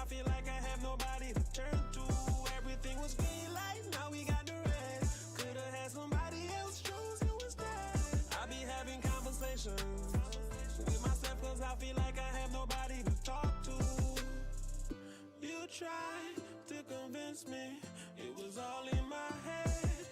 feel like I have nobody to turn to. Everything was green light, now we got the red. Could've had somebody else, chose you instead. I be having conversations with myself cause I feel like I have nobody to talk to. You tried to convince me it was all in my head,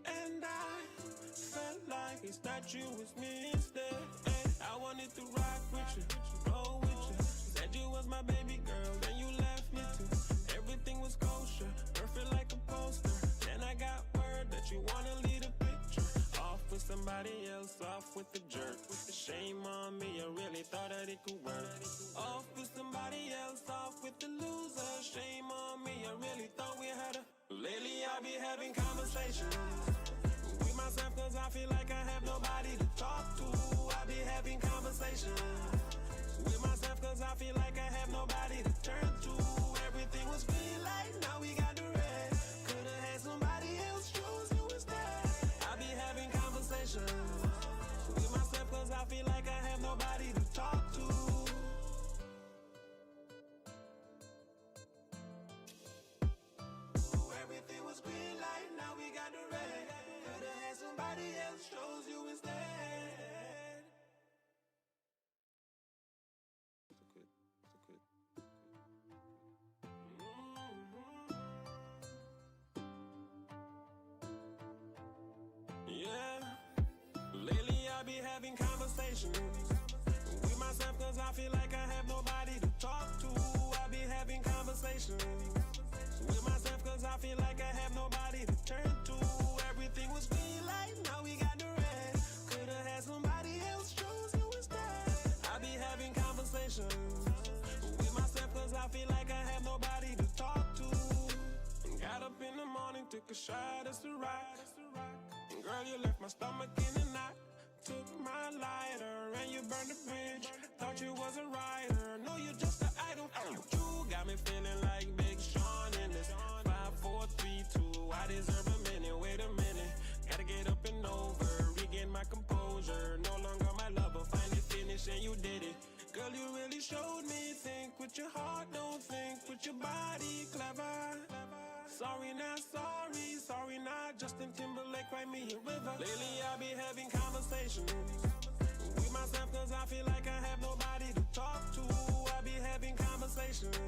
and I felt like it's that you was me instead. And I wanted to rock with you, roll with you. Said you was my baby girl, then you left me too. Everything was kosher, perfect like a poster. Then I got word that you wanna leave a picture. Off with somebody else, off with the jerk. With the shame on me, I really thought that it could work. Off with somebody else, off with the loser. Shame on me, I really thought we had a... Lately I be having conversations with myself cause I feel like I have nobody to talk to. I be having conversations with myself cause I feel like I have nobody to turn to. Everything was green light, now we got the red. Could've had somebody else, chose you instead. I be having conversations with myself cause I feel like I have nobody to talk to. Everything was green light, now we got the red. Could've had somebody else, chose you instead. Yeah, lately I be having conversations with myself cause I feel like I have nobody to talk to. I be having conversations with myself cause I feel like I have nobody to turn to. Everything was green light, now we got the red. Could've had somebody else, chose you instead. I be having conversations with myself cause I feel like I have nobody to talk to. Got up in the morning, took a shot of Ciroc. Girl, you left my stomach in a knot. Took my lighter and you burned the bridge. Thought you was a writer, no, you just an idol. You got me feeling like Big Sean in this 5, 4, 3, 2. I deserve a minute, wait a minute. Gotta get up and over, regain my composure. No longer my lover, finally finished and you did it. Girl, you really showed me. Think with your heart, don't think with your body. Clever. Sorry not sorry, sorry not Justin Timberlake, write me a river. Lately I be having conversations with myself cause I feel like I have nobody to talk to. I be having conversations.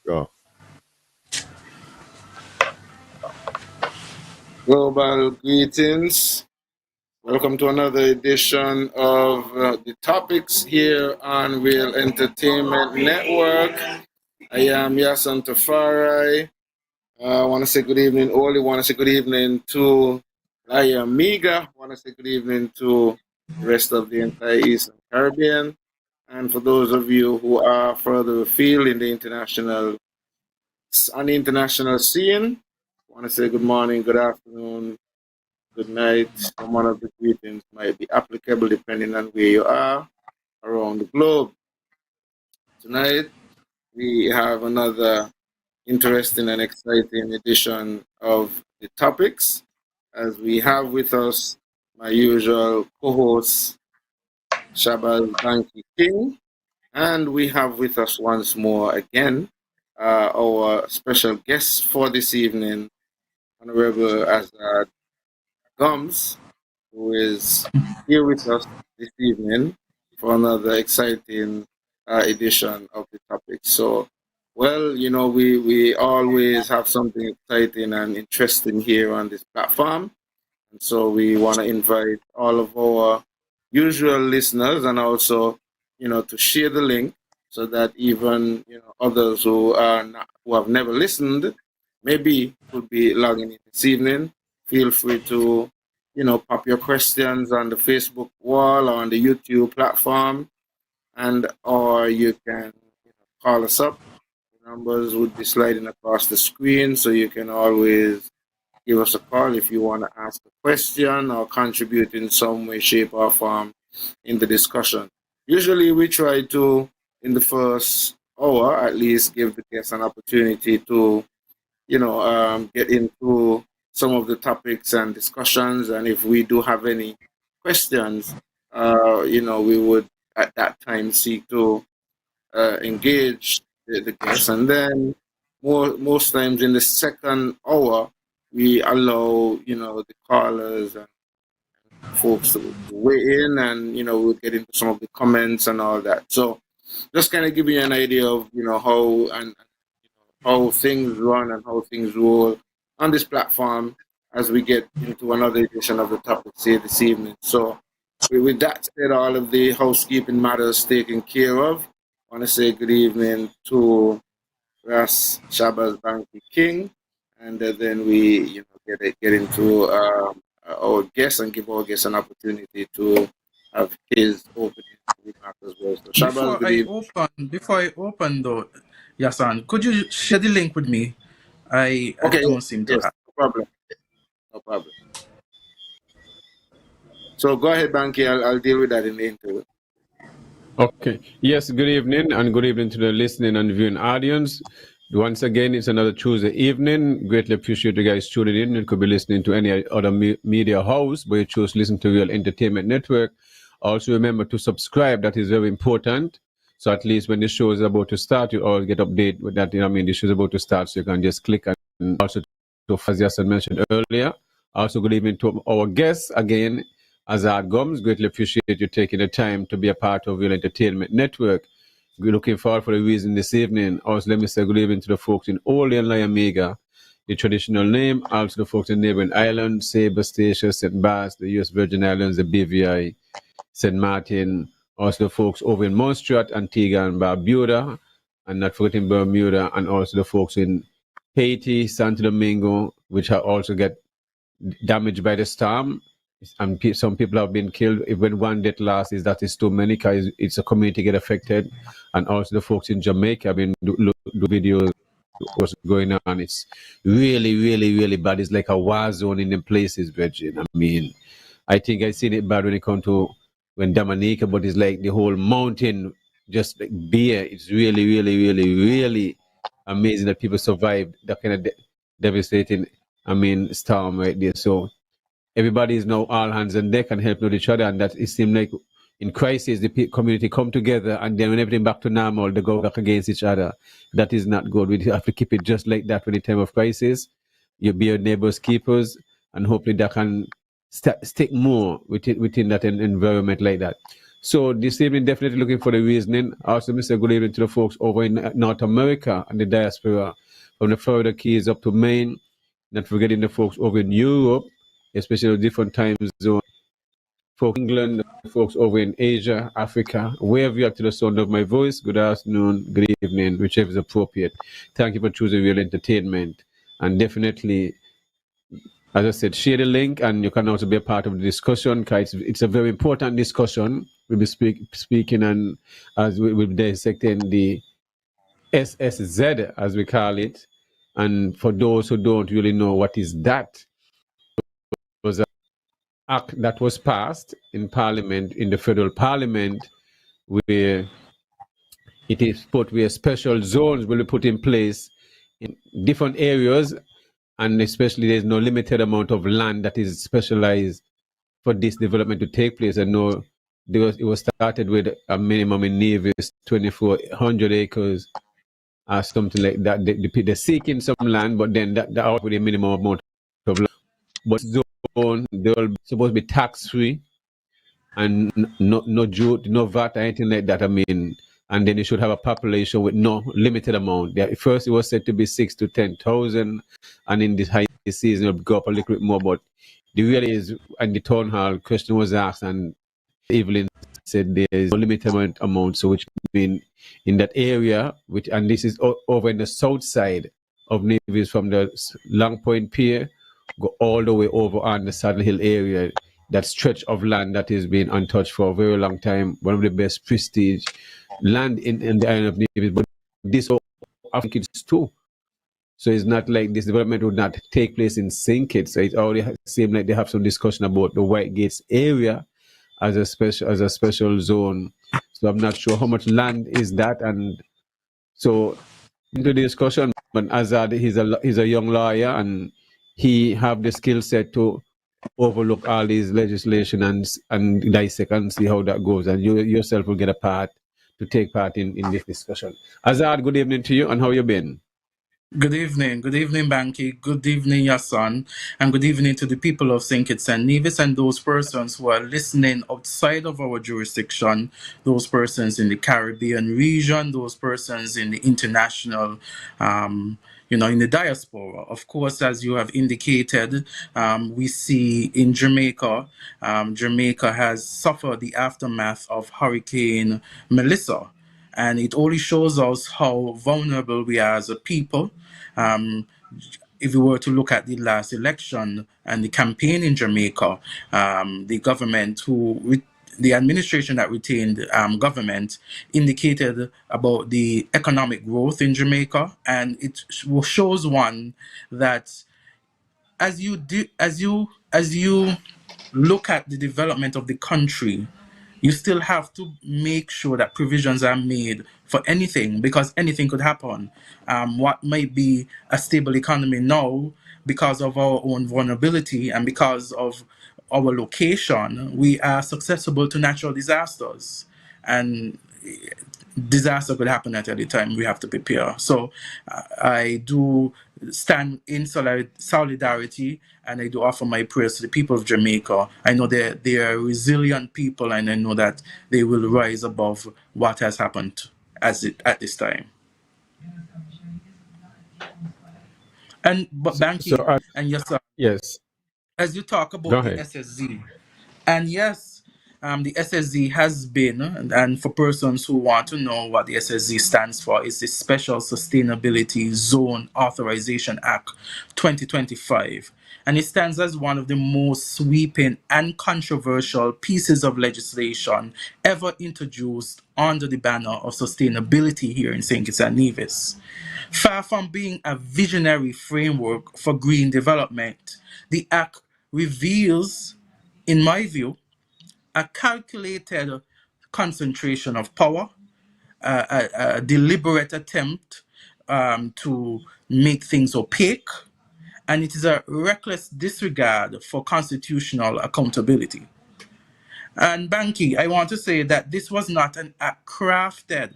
Go. Global greetings. Welcome to another edition of the Topiks here on Real Entertainment Network. I am Yahsonn Tafari. I want to say good evening, Oli. Want to say good evening to Miga. Want to say good evening to the rest of the entire Eastern Caribbean. And for those of you who are further afield in the international scene, I want to say good morning, good afternoon, good night. Some one of the greetings might be applicable depending on where you are around the globe. Tonight, we have another interesting and exciting edition of the Topiks, as we have with us my usual co-host, Shabazz Bankie King, and we have with us once more again our special guest for this evening, Honorable Azard Gumbs, who is here with us this evening for another exciting edition of the topic. So, well, you know, we always have something exciting and interesting here on this platform. And so we want to invite all of our usual listeners and also, you know, to share the link so that even, you know, others who are not, who have never listened, maybe could be logging in this evening. Feel free to, you know, pop your questions on the Facebook wall or on the YouTube platform, and or you can, you know, call us up. The numbers would be sliding across the screen, so you can always give us a call if you want to ask a question or contribute in some way, shape, or form in the discussion. Usually, we try to, in the first hour at least, give the guests an opportunity to, you know, get into some of the topics and discussions. And if we do have any questions, you know, we would at that time seek to engage the guests, and then most times in the second hour we allow the callers and folks to weigh in, and we'll get into some of the comments and all that. So just kind of give you an idea of how and how things run and how things roll on this platform as we get into another edition of the Topiks here this evening. So with that said, all of the housekeeping matters taken care of, I want to say good evening to Ras Shabazz Bankie King, and then we get into our guests and give our guests an opportunity to have his opening remarks as well. So Shabazz, good evening. Before I open though, Yahsonn, could you share the link with me? I don't seem to have. No problem. No problem. So go ahead, Bankie. I'll deal with that in the interview. Okay. Yes, good evening, and good evening to the listening and viewing audience. Once again, it's another Tuesday evening. Greatly appreciate you guys tuning in. You could be listening to any other media house, but you choose to listen to Real Entertainment Network. Also, remember to subscribe. That is very important. So at least when the show is about to start, you all get update with that. The show is about to start, so you can just click. And also, as Yahsonn mentioned earlier, also good evening to our guests again, Azard Gumbs. Greatly appreciate you taking the time to be a part of Real Entertainment Network. We're looking forward for the reason this evening. Also, let me say good evening to the folks in Ole and Omega, the traditional name. Also, the folks in neighboring islands, Sabre, Statia, St. Bass, the U.S. Virgin Islands, the BVI, St. Martin. Also, the folks over in Montserrat, Antigua, and Barbuda, and not forgetting Bermuda, and also the folks in Haiti, Santo Domingo, which have also get damaged by the storm. And some people have been killed. When one death loss that is too many, because it's a community get affected. And also the folks in Jamaica have been do videos what's going on. It's really, really, really bad. It's like a war zone in the places, Virgin. I mean, I think I seen it bad when it comes to Dominica, but it's like the whole mountain just like bare. It's really, really, really, really amazing that people survived that kind of devastating, storm right there. So everybody is now all hands on deck and helping with each other, and that it seems like in crisis the community come together, and then when everything back to normal, they go back against each other. That is not good. We have to keep it just like that when the time of crisis. You be your neighbors' keepers, and hopefully that can stick more within that environment like that. So this evening, definitely looking for the reasoning. Also, Mr. Good evening to the folks over in North America and the diaspora, from the Florida Keys up to Maine. Not forgetting the folks over in Europe, especially different time zones. For England, folks over in Asia, Africa, wherever you are to the sound of my voice, good afternoon, good evening, whichever is appropriate. Thank you for choosing Real Entertainment. And definitely, as I said, share the link, and you can also be a part of the discussion, because it's a very important discussion. We'll be speaking, and as we'll be dissecting the SSZ, as we call it. And for those who don't really know what is that, was an act that was passed in Parliament, in the federal Parliament, where it is put where special zones will be put in place in different areas, and especially there's no limited amount of land that is specialized for this development to take place. I know it was started with a minimum in Nevis, 2,400 acres or something like that. They're seeking some land, but then that out with a minimum amount of land. But zone, they're supposed to be tax-free, and no jute, no VAT, or anything like that. And then you should have a population with no limited amount. First, it was said to be 6,000 to 10,000, and in this high season, it'll go up a little bit more. But the reality is, and the town hall question was asked, and Evelyn said there is no limited amount. So, which means in that area, and this is over in the south side of Nevis, from the Long Point Pier, go all the way over on the Saddle Hill area. That stretch of land that has been untouched for a very long time, one of the best prestige land in the island of Nevis. But this I think it's too. So it's not like this development would not take place in St. Kitts. So it already seems like they have some discussion about the White Gates area as a special zone. So I'm not sure how much land is that, and so into the discussion. But Azard, he's a young lawyer, and he have the skill set to overlook all these legislation and dissect and see how that goes, and you yourself will get a part to take part in this discussion. Azard, good evening to you, and how you been? Good evening, Bankie. Good evening, Yahsonn, and good evening to the people of St. Kitts and Nevis and those persons who are listening outside of our jurisdiction, those persons in the Caribbean region, those persons in the international, in the diaspora. Of course, as you have indicated, we see in Jamaica, Jamaica has suffered the aftermath of Hurricane Melissa. And it only shows us how vulnerable we are as a people. If we were to look at the last election and the campaign in Jamaica, the government the administration that retained government indicated about the economic growth in Jamaica, and it shows one that as you look at the development of the country, you still have to make sure that provisions are made for anything, because anything could happen. What might be a stable economy now, because of our own vulnerability and because of our location, we are susceptible to natural disasters. And disaster could happen at any time. We have to prepare. So I do stand in solidarity, and I do offer my prayers to the people of Jamaica. I know they are resilient people, and I know that they will rise above what has happened at this time. But Bankie and Yahsonn, yes, as you talk go about the ahead. SSZ, and yes, the SSZ has been, and for persons who want to know what the SSZ stands for, is the Special Sustainability Zone Authorization Act 2025. And it stands as one of the most sweeping and controversial pieces of legislation ever introduced under the banner of sustainability here in St. Kitts and Nevis. Far from being a visionary framework for green development, the Act reveals, in my view, a calculated concentration of power, a deliberate attempt to make things opaque, and it is a reckless disregard for constitutional accountability. And Bankie, I want to say that this was not an act crafted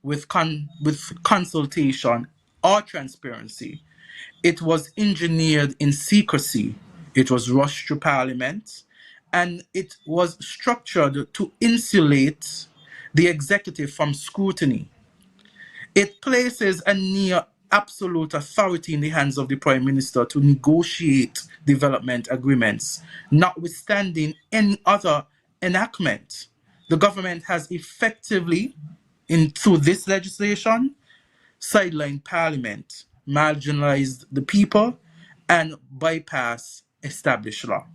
with consultation or transparency. It was engineered in secrecy. It was rushed through Parliament, and it was structured to insulate the executive from scrutiny. It places a near absolute authority in the hands of the Prime Minister to negotiate development agreements, notwithstanding any other enactment. The government has effectively, through this legislation, sidelined Parliament, marginalized the people, and bypass established law.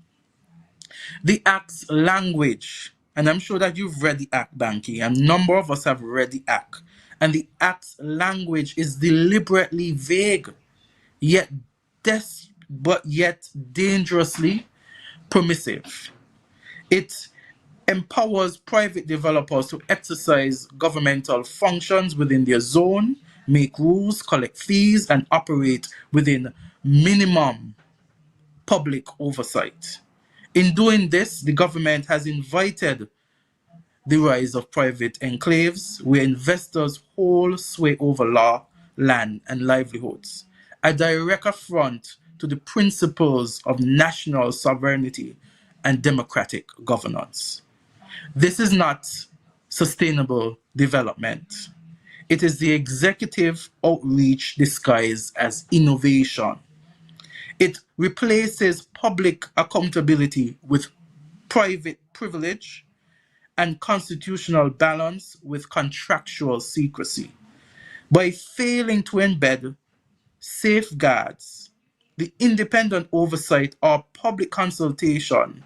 The Act's language, and I'm sure that you've read the Act, Bankie, and a number of us have read the Act, and the Act's language is deliberately vague, yet dangerously permissive. It empowers private developers to exercise governmental functions within their zone, make rules, collect fees, and operate within minimum public oversight. In doing this, the government has invited the rise of private enclaves where investors hold sway over law, land, and livelihoods, a direct affront to the principles of national sovereignty and democratic governance. This is not sustainable development. It is the executive outreach disguised as innovation. It replaces public accountability with private privilege and constitutional balance with contractual secrecy. By failing to embed safeguards, the independent oversight or public consultation,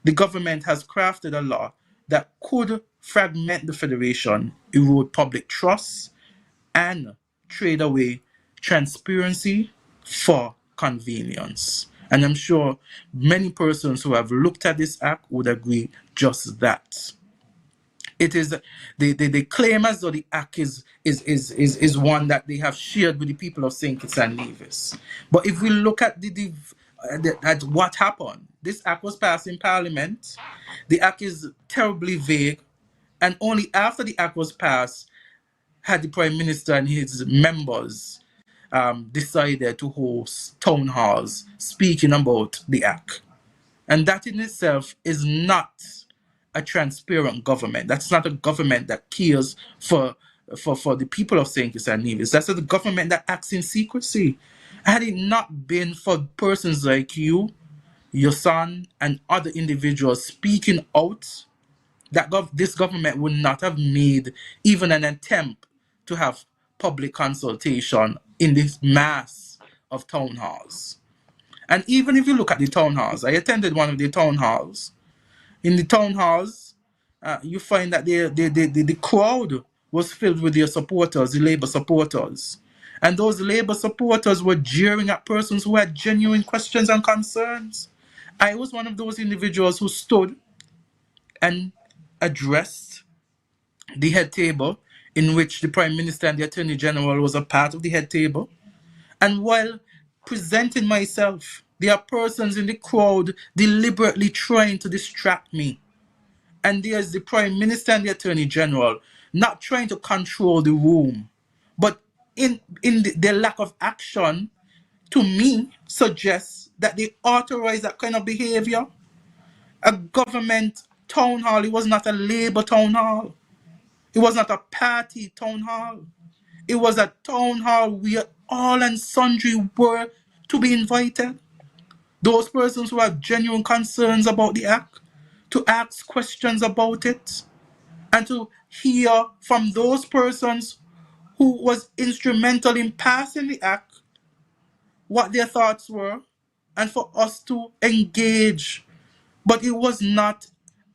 the government has crafted a law that could fragment the Federation, erode public trust, and trade away transparency for convenience. And I'm sure many persons who have looked at this act would agree just that. It is they claim as though the act is one that they have shared with the people of St. Kitts and Nevis. But if we look at at what happened, this act was passed in Parliament. The act is terribly vague. And only after the act was passed had the Prime Minister and his members decided to host town halls speaking about the act. And that in itself is not a transparent government. That's not a government that cares for the people of St. Kitts and Nevis. That's a government that acts in secrecy. Had it not been for persons like you, your son, and other individuals speaking out, this government would not have made even an attempt to have public consultation in this mass of town halls. And even if you look at the town halls, I attended one of the town halls. In the town halls, you find that the crowd was filled with their supporters, the Labour supporters. And those Labour supporters were jeering at persons who had genuine questions and concerns. I was one of those individuals who stood and addressed the head table, in which the Prime Minister and the Attorney General was a part of the head table. And while presenting myself, there are persons in the crowd deliberately trying to distract me. And there's the Prime Minister and the Attorney General not trying to control the room, but in their lack of action, to me, suggests that they authorize that kind of behavior. A government town hall, it was not a Labour town hall. It was not a party town hall. It was a town hall where all and sundry were to be invited. Those persons who have genuine concerns about the act, to ask questions about it, and to hear from those persons who was instrumental in passing the act what their thoughts were, and for us to engage. But it was not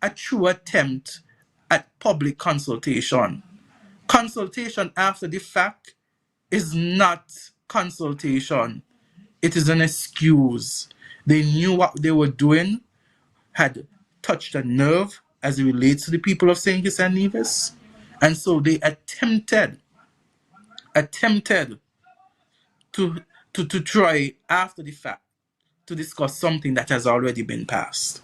a true attempt at public consultation. Consultation after the fact is not consultation. It is an excuse. They knew what they were doing had touched a nerve as it relates to the people of St. Kitts and Nevis. And so they attempted to try after the fact to discuss something that has already been passed.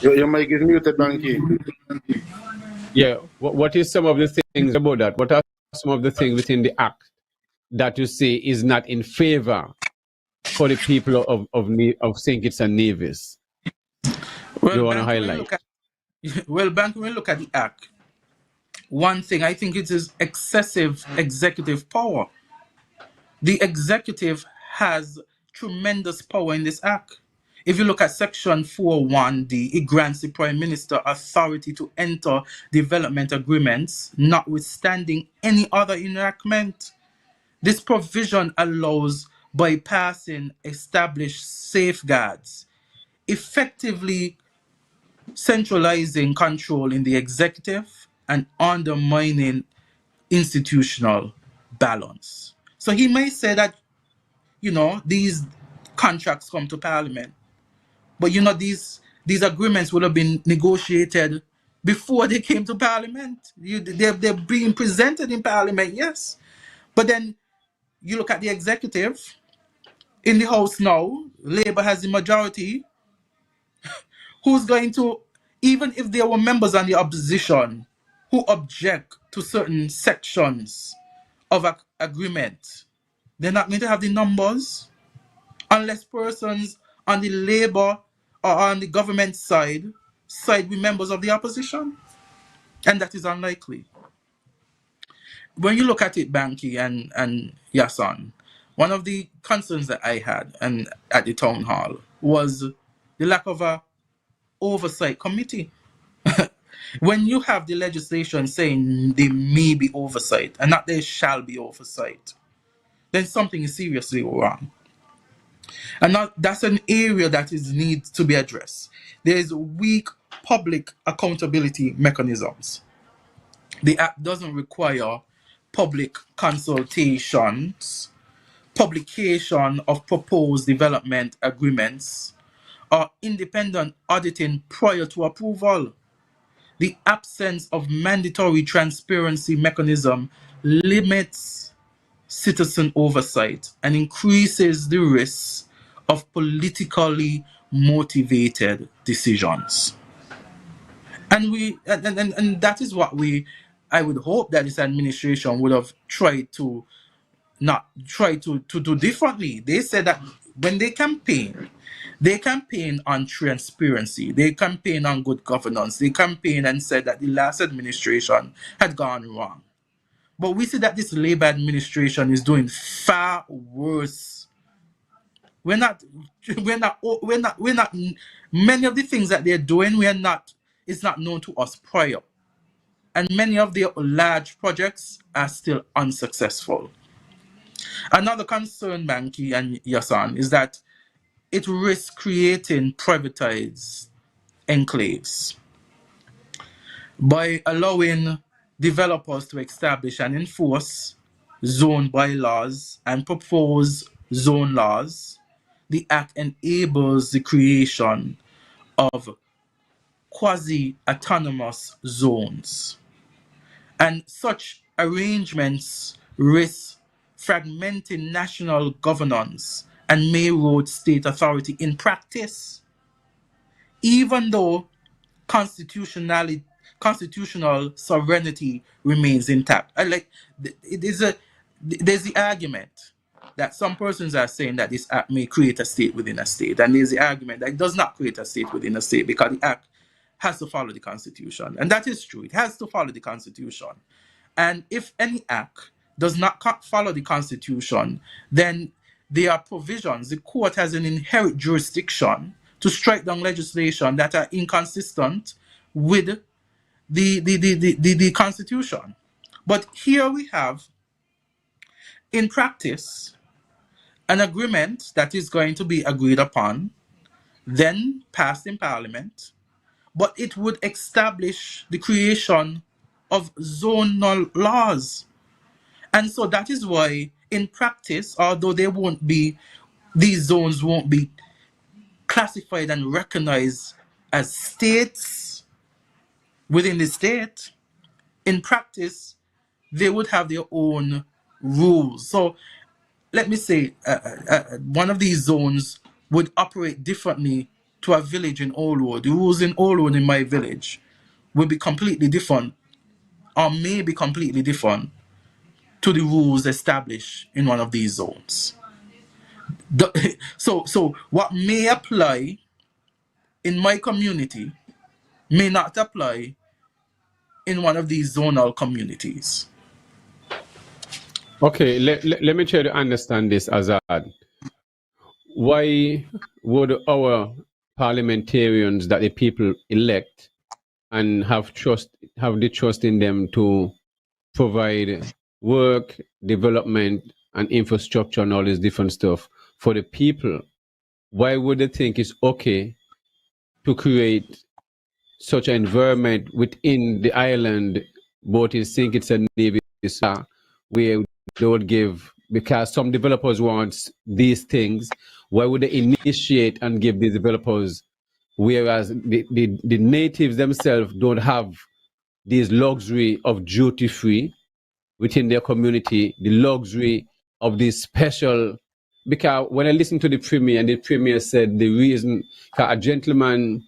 Your mic is muted, Bankie. Yeah. What is some of the things about that? What are some of the things within the act that you say is not in favor for the people of St. Kitts and Nevis? Well, you want to highlight? Bank, when we look at the act, one thing I think it is excessive executive power. The executive has tremendous power in this act. If you look at section 4.1d, it grants the Prime Minister authority to enter development agreements, notwithstanding any other enactment. This provision allows bypassing established safeguards, effectively centralizing control in the executive and undermining institutional balance. So he may say that, these contracts come to Parliament, but these agreements would have been negotiated before they came to Parliament. They're being presented in Parliament, yes. But then you look at the executive. In the House now, Labour has the majority. Who's going to, even if there were members on the opposition who object to certain sections of an agreement, they're not going to have the numbers unless persons on the Labour or on the government side with members of the opposition. And that is unlikely. When you look at it, Bankie and Yahsonn, one of the concerns that I had and at the town hall was the lack of a oversight committee. When you have the legislation saying there may be oversight and not there shall be oversight, then something is seriously wrong. And that's an area that needs to be addressed. There is weak public accountability mechanisms. The Act doesn't require public consultations, publication of proposed development agreements, or independent auditing prior to approval. The absence of mandatory transparency mechanism limits citizen oversight and increases the risk of politically motivated decisions. And that is what I would hope that this administration would have tried to not try to do differently. They said that when they campaign on transparency, they campaign on good governance, they campaign and said that the last administration had gone wrong. But we see that this Labour administration is doing far worse. We're not, many of the things that they're doing, it's not known to us prior. And many of their large projects are still unsuccessful. Another concern, Bankie and Yahsonn, is that it risks creating privatized enclaves by allowing developers to establish and enforce zone bylaws and propose zone laws. The Act enables the creation of quasi-autonomous zones. And such arrangements risk fragmenting national governance and may erode state authority in practice, even though constitutional sovereignty remains intact. There's the argument that some persons are saying that this act may create a state within a state, and there's the argument that it does not create a state within a state because the act has to follow the Constitution. And that is true. It has to follow the Constitution. And if any act does not follow the Constitution, then there are provisions. The court has an inherent jurisdiction to strike down legislation that are inconsistent with the Constitution. But here we have, in practice, an agreement that is going to be agreed upon, then passed in Parliament, but it would establish the creation of zonal laws. And so that is why, in practice, although these zones won't be classified and recognized as states within the state, in practice, they would have their own rules. So let me say, one of these zones would operate differently to a village in Old. The rules in Old in my village will be completely different, or may be completely different, to the rules established in one of these zones. So what may apply in my community may not apply in one of these zonal communities. Okay, let me try to understand this, Azad. Why would our parliamentarians that the people elect and have the trust in them to provide work, development, and infrastructure and all this different stuff for the people, why would they think it's okay to create such an environment within the island, both in St. Kitts and Nevis, where they would give, because some developers want these things, why would they initiate and give the developers, whereas the natives themselves don't have this luxury of duty-free within their community, the luxury of this special, because when I listened to the Premier, and the Premier said the reason, a gentleman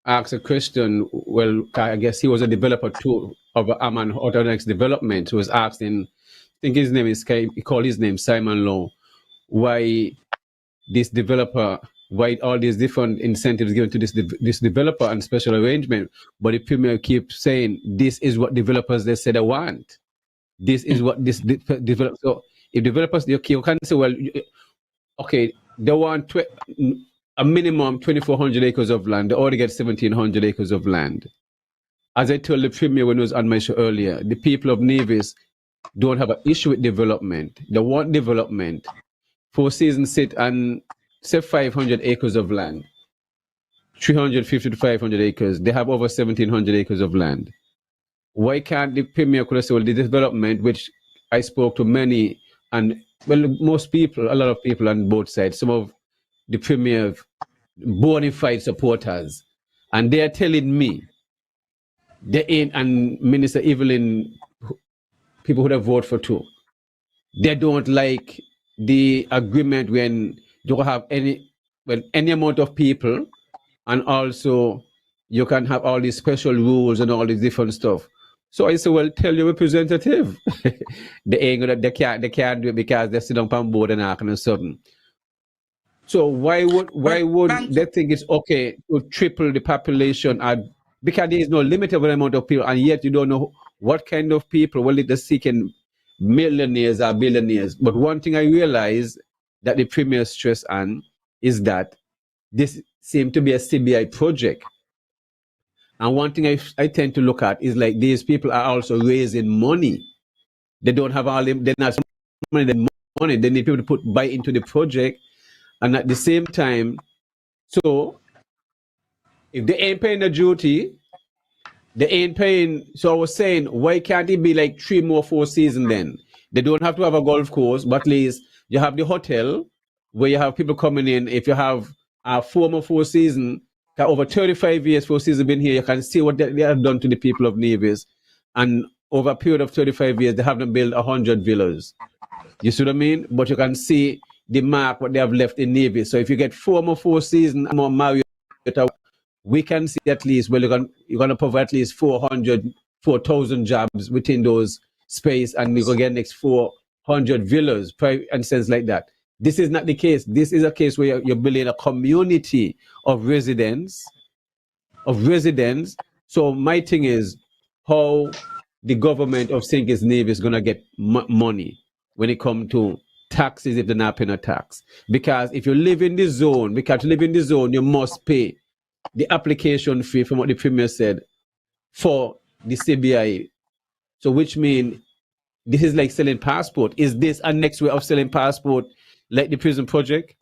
asked a question, well, I guess he was a developer too, of Amman Autonex Development, who was asking, I think his name is, he called his name Simon Law, why this developer, why all these different incentives given to this developer and special arrangement, but the Premier keeps saying, this is what developers, they said they want. This is what this developer, so if developers, you can say, well, okay, they want a minimum 2,400 acres of land, they already get 1,700 acres of land. As I told the Premier when I was on my show earlier, the people of Nevis don't have an issue with development. They want development. Four Seasons sit on, say, 500 acres of land, 350 to 500 acres. They have over 1,700 acres of land. Why can't the Premier could say, well, the development, which I spoke to many, and well, most people, a lot of people on both sides, some of the Premier bona fide supporters, and they are telling me, they ain't, and Minister Evelyn, people who have voted for too, they don't like the agreement when you don't have any, well, any amount of people, and also you can have all these special rules and all this different stuff. So I say, well, tell your representative. They can't do it because they sit on board and acting and something. So why But would they think it's okay to triple the population because there is no limit of the amount of people, and yet you don't know what kind of people will it seeking millionaires or billionaires. But one thing I realize that the premier stress on is that this seems to be a CBI project. And one thing I tend to look at is like these people are also raising money. They don't have all them, they're not money. They need people to buy into the project. And at the same time, so if they ain't paying the duty, they ain't paying. So I was saying, why can't it be like 3 more 4 seasons then? They don't have to have a golf course, but at least you have the hotel where you have people coming in. If you have a 4 more 4 season, over 35 years 4 seasons been here, you can see what they have done to the people of Nevis. And over a period of 35 years, they haven't built 100 villas. You see what I mean? But you can see the mark what they have left in Nevis. So if you get 4 more 4 seasons, more Mario, we can see at least, well, you're going to provide at least 4,000 jobs within those space, and you're going to get next 400 villas and things like that. This is not the case. This is a case where you're building a community of residents. So my thing is how the government of St. Kitts Nevis is going to get money when it comes to taxes if they're not paying a tax. Because if you live in the zone, you must pay the application fee from what the premier said for the CBI. So which means this is like selling passport. Is this a next way of selling passport like the prison project?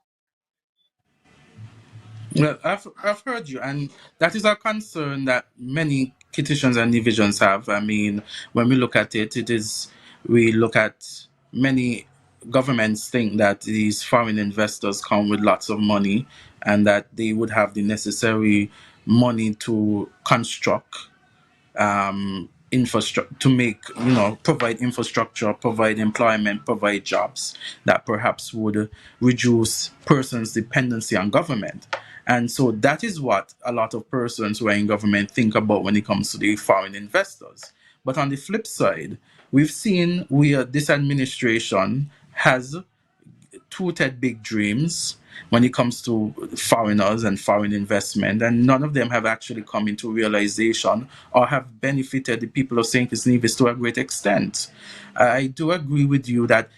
well, I've heard you, and that is a concern that many Kittitians and divisions have. I mean, when we look at it, we look at many governments think that these foreign investors come with lots of money and that they would have the necessary money to construct infrastructure, to make, provide infrastructure, provide employment, provide jobs that perhaps would reduce persons' dependency on government. And so that is what a lot of persons who are in government think about when it comes to the foreign investors. But on the flip side, we've seen where this administration has tooted big dreams when it comes to foreigners and foreign investment, and none of them have actually come into realization or have benefited the people of St. Kitts Nevis to a great extent. I do agree with you that,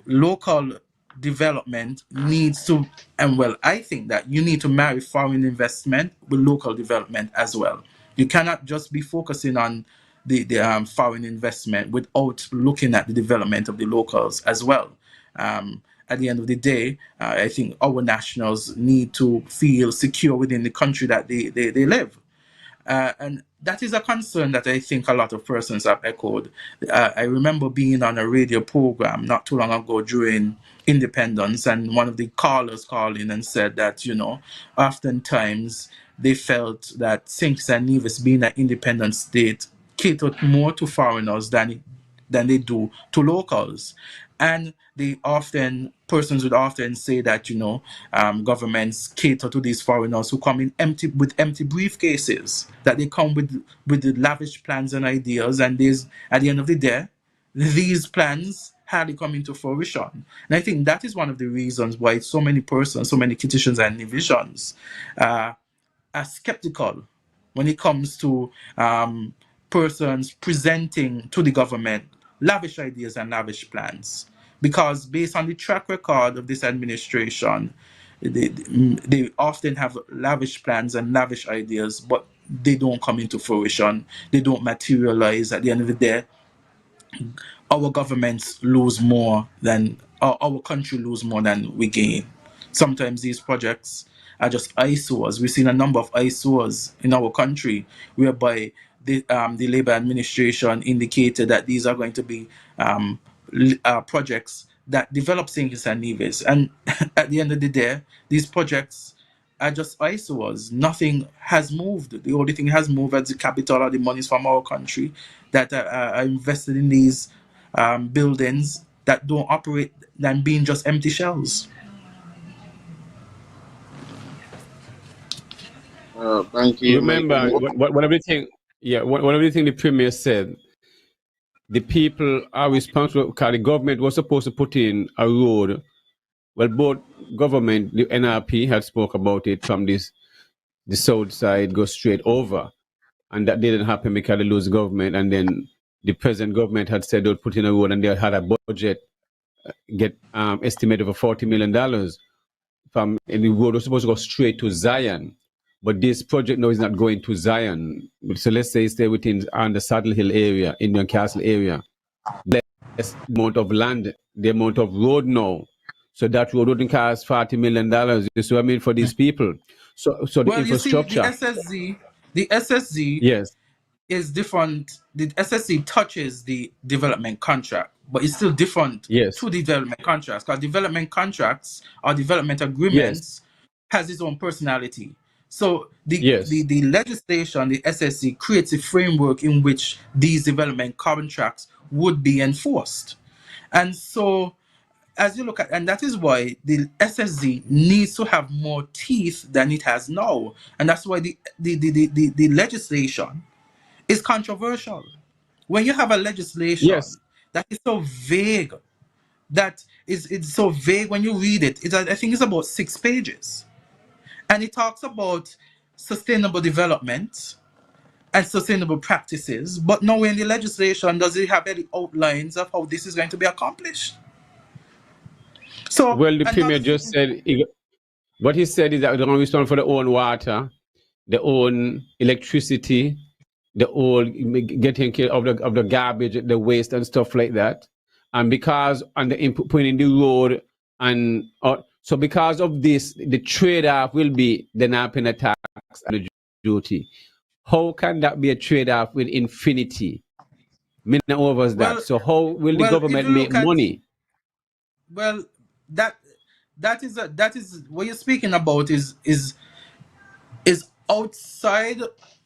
local development needs to, and well, I think that you need to marry foreign investment with local development as well. You cannot just be focusing on the foreign investment without looking at the development of the locals as well. At the end of the day, I think our nationals need to feel secure within the country that they live. And that is a concern that I think a lot of persons have echoed. I remember being on a radio program not too long ago during independence, and one of the callers called in and said that, oftentimes they felt that St. Kitts and Nevis, being an independent state, catered more to foreigners than they do to locals. And persons would often say that, governments cater to these foreigners who come in with empty briefcases, that they come with the lavish plans and ideas, and at the end of the day, these plans hardly come into fruition. And I think that is one of the reasons why so many persons, so many Kittitians and divisions are skeptical when it comes to persons presenting to the government lavish ideas and lavish plans. Because based on the track record of this administration, they often have lavish plans and lavish ideas, but they don't come into fruition. They don't materialize. At the end of the day, our governments lose more than our country lose more than we gain. Sometimes these projects are just eyesores. We've seen a number of eyesores in our country whereby the Labour administration indicated that these are going to be projects that develop St. Kitts and Nevis. And at the end of the day, these projects are just eyesores. Nothing has moved. The only thing has moved is the capital or the monies from our country that are invested in these buildings that don't operate than being just empty shells. Bankie, Remember, one of the thing, yeah, one of the thing the premier said, the people are responsible because the government was supposed to put in a road. Well, both government, the NRP had spoke about it from the south side go straight over, and that didn't happen because they lose government, and then the present government had said they'd put in a road, and they had a budget get estimated for $40 million from, and the road was supposed to go straight to Zion. But this project now is not going to Zion. So let's say stay within on the Saddle Hill area, Indian Castle area. Less amount of land, the amount of road now. So that road wouldn't cost $40 million. You see what I mean for these people. So the Well, you see, infrastructure. the SSZ Yes. is different. The SSZ touches the development contract, but it's still different Yes. to development contracts, because development contracts or development Yes. agreements has its own personality. So Yes. the legislation, the SSZ, creates a framework in which these development contracts would be enforced. And so as you look at, and that is why the SSZ needs to have more teeth than it has now. And that's why the legislation is controversial. When you have a legislation Yes. that is so vague, it's so vague when you read it. I think it's about 6 pages. And it talks about sustainable development and sustainable practices, but nowhere in the legislation does it have any outlines of how this is going to be accomplished. So, Well, the another premier just thing, said what he said is that they're going to respond for their own water, their own electricity, the whole getting care of the garbage, the waste and stuff like that. And because on the input putting in the road, and so because of this, the trade-off will be the not paying a tax and the duty. How can that be a trade-off with infinity? Mina overs well, that. So how will the well, if government you make look at, money? well, that is what you're speaking about is outside,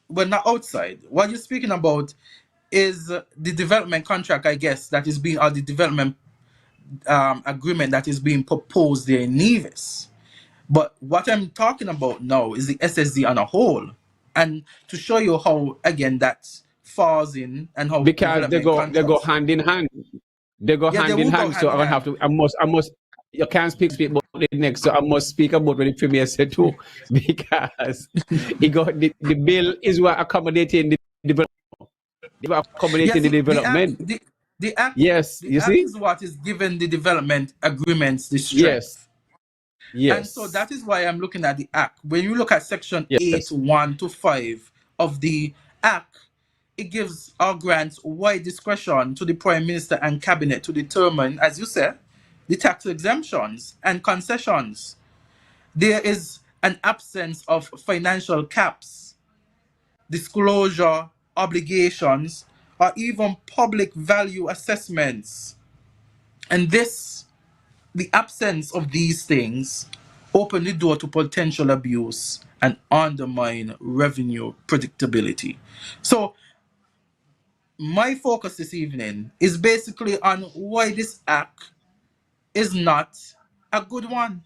well, not outside. What you're speaking about is the development contract, I guess, that is being, or the development agreement that is being proposed there in Nevis. But what I'm talking about now is the SSZ on a whole, and to show you how, again, that falls in, and how Because development they go contracts. hand in hand. They go Yeah, they hand in will go hand. So hand I'm in gonna hand. have to. I must. You can't speak about it next. So I must speak about what the premier said too, because the bill is what accommodating the development. Yeah, Accommodating the see, development. the act, Yes, the you act see. is what is giving the development agreements the Yes, strength. And so yes, that is why I'm looking at the Act. When you look at Section yes, 8, 1 to 5 of the Act, it gives our grants wide discretion to the Prime Minister and Cabinet to determine, as you said, the tax exemptions and concessions. There is an absence of financial caps, disclosure obligations, or even public value assessments. And the absence of these things open the door to potential abuse and undermine revenue predictability. So, my focus this evening is basically on why this act is not a good one,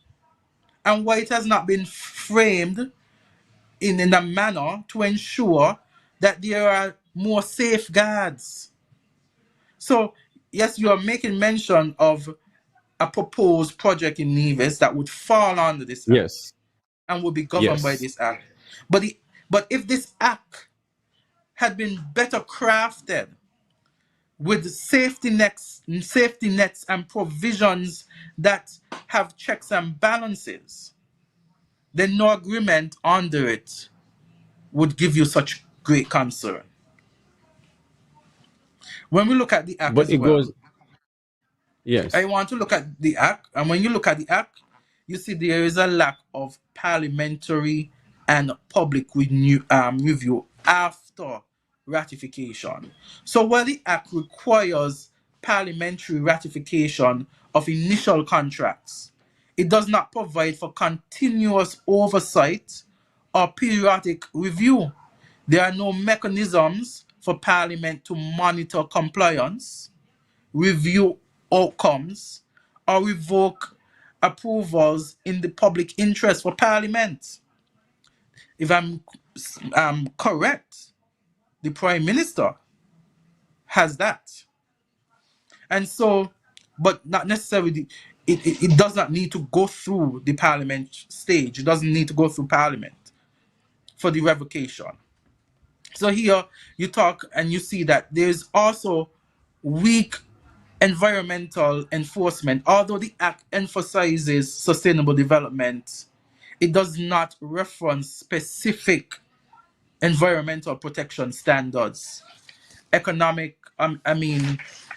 and why it has not been framed in a manner to ensure that there are more safeguards. So, yes, you are making mention of a proposed project in Nevis that would fall under this act yes, and will be governed by yes. this act. But but if this act had been better crafted with safety nets and provisions that have checks and balances, then no agreement under it would give you such great concern. When we look at the act But as it goes. well, I Yes, want to look at the act, and when you look at the act, you see there is a lack of parliamentary and public review after ratification. So while the act requires parliamentary ratification of initial contracts, it does not provide for continuous oversight or periodic review. There are no mechanisms for Parliament to monitor compliance, review outcomes, or revoke approvals in the public interest for Parliament. if I'm correct, the Prime Minister has that. And so, but not necessarily, it does not need to go through the Parliament stage. It doesn't need to go through Parliament for the revocation. So here you talk and you see that there's also weak environmental enforcement. Although the Act emphasizes sustainable development, it does not reference specific environmental protection standards,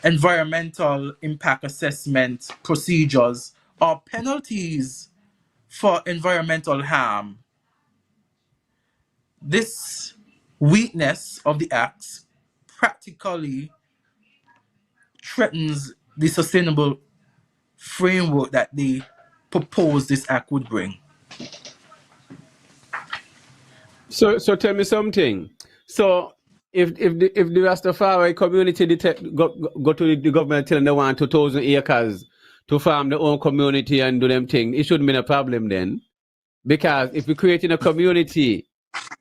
environmental impact assessment procedures, or penalties for environmental harm. This weakness of the Act practically threatens the sustainable framework that they propose this Act would bring. So tell me something. So if the Rastafari community go to the government telling they want 2,000 acres to farm their own community and do them thing, it shouldn't be a problem then. Because if we're creating a community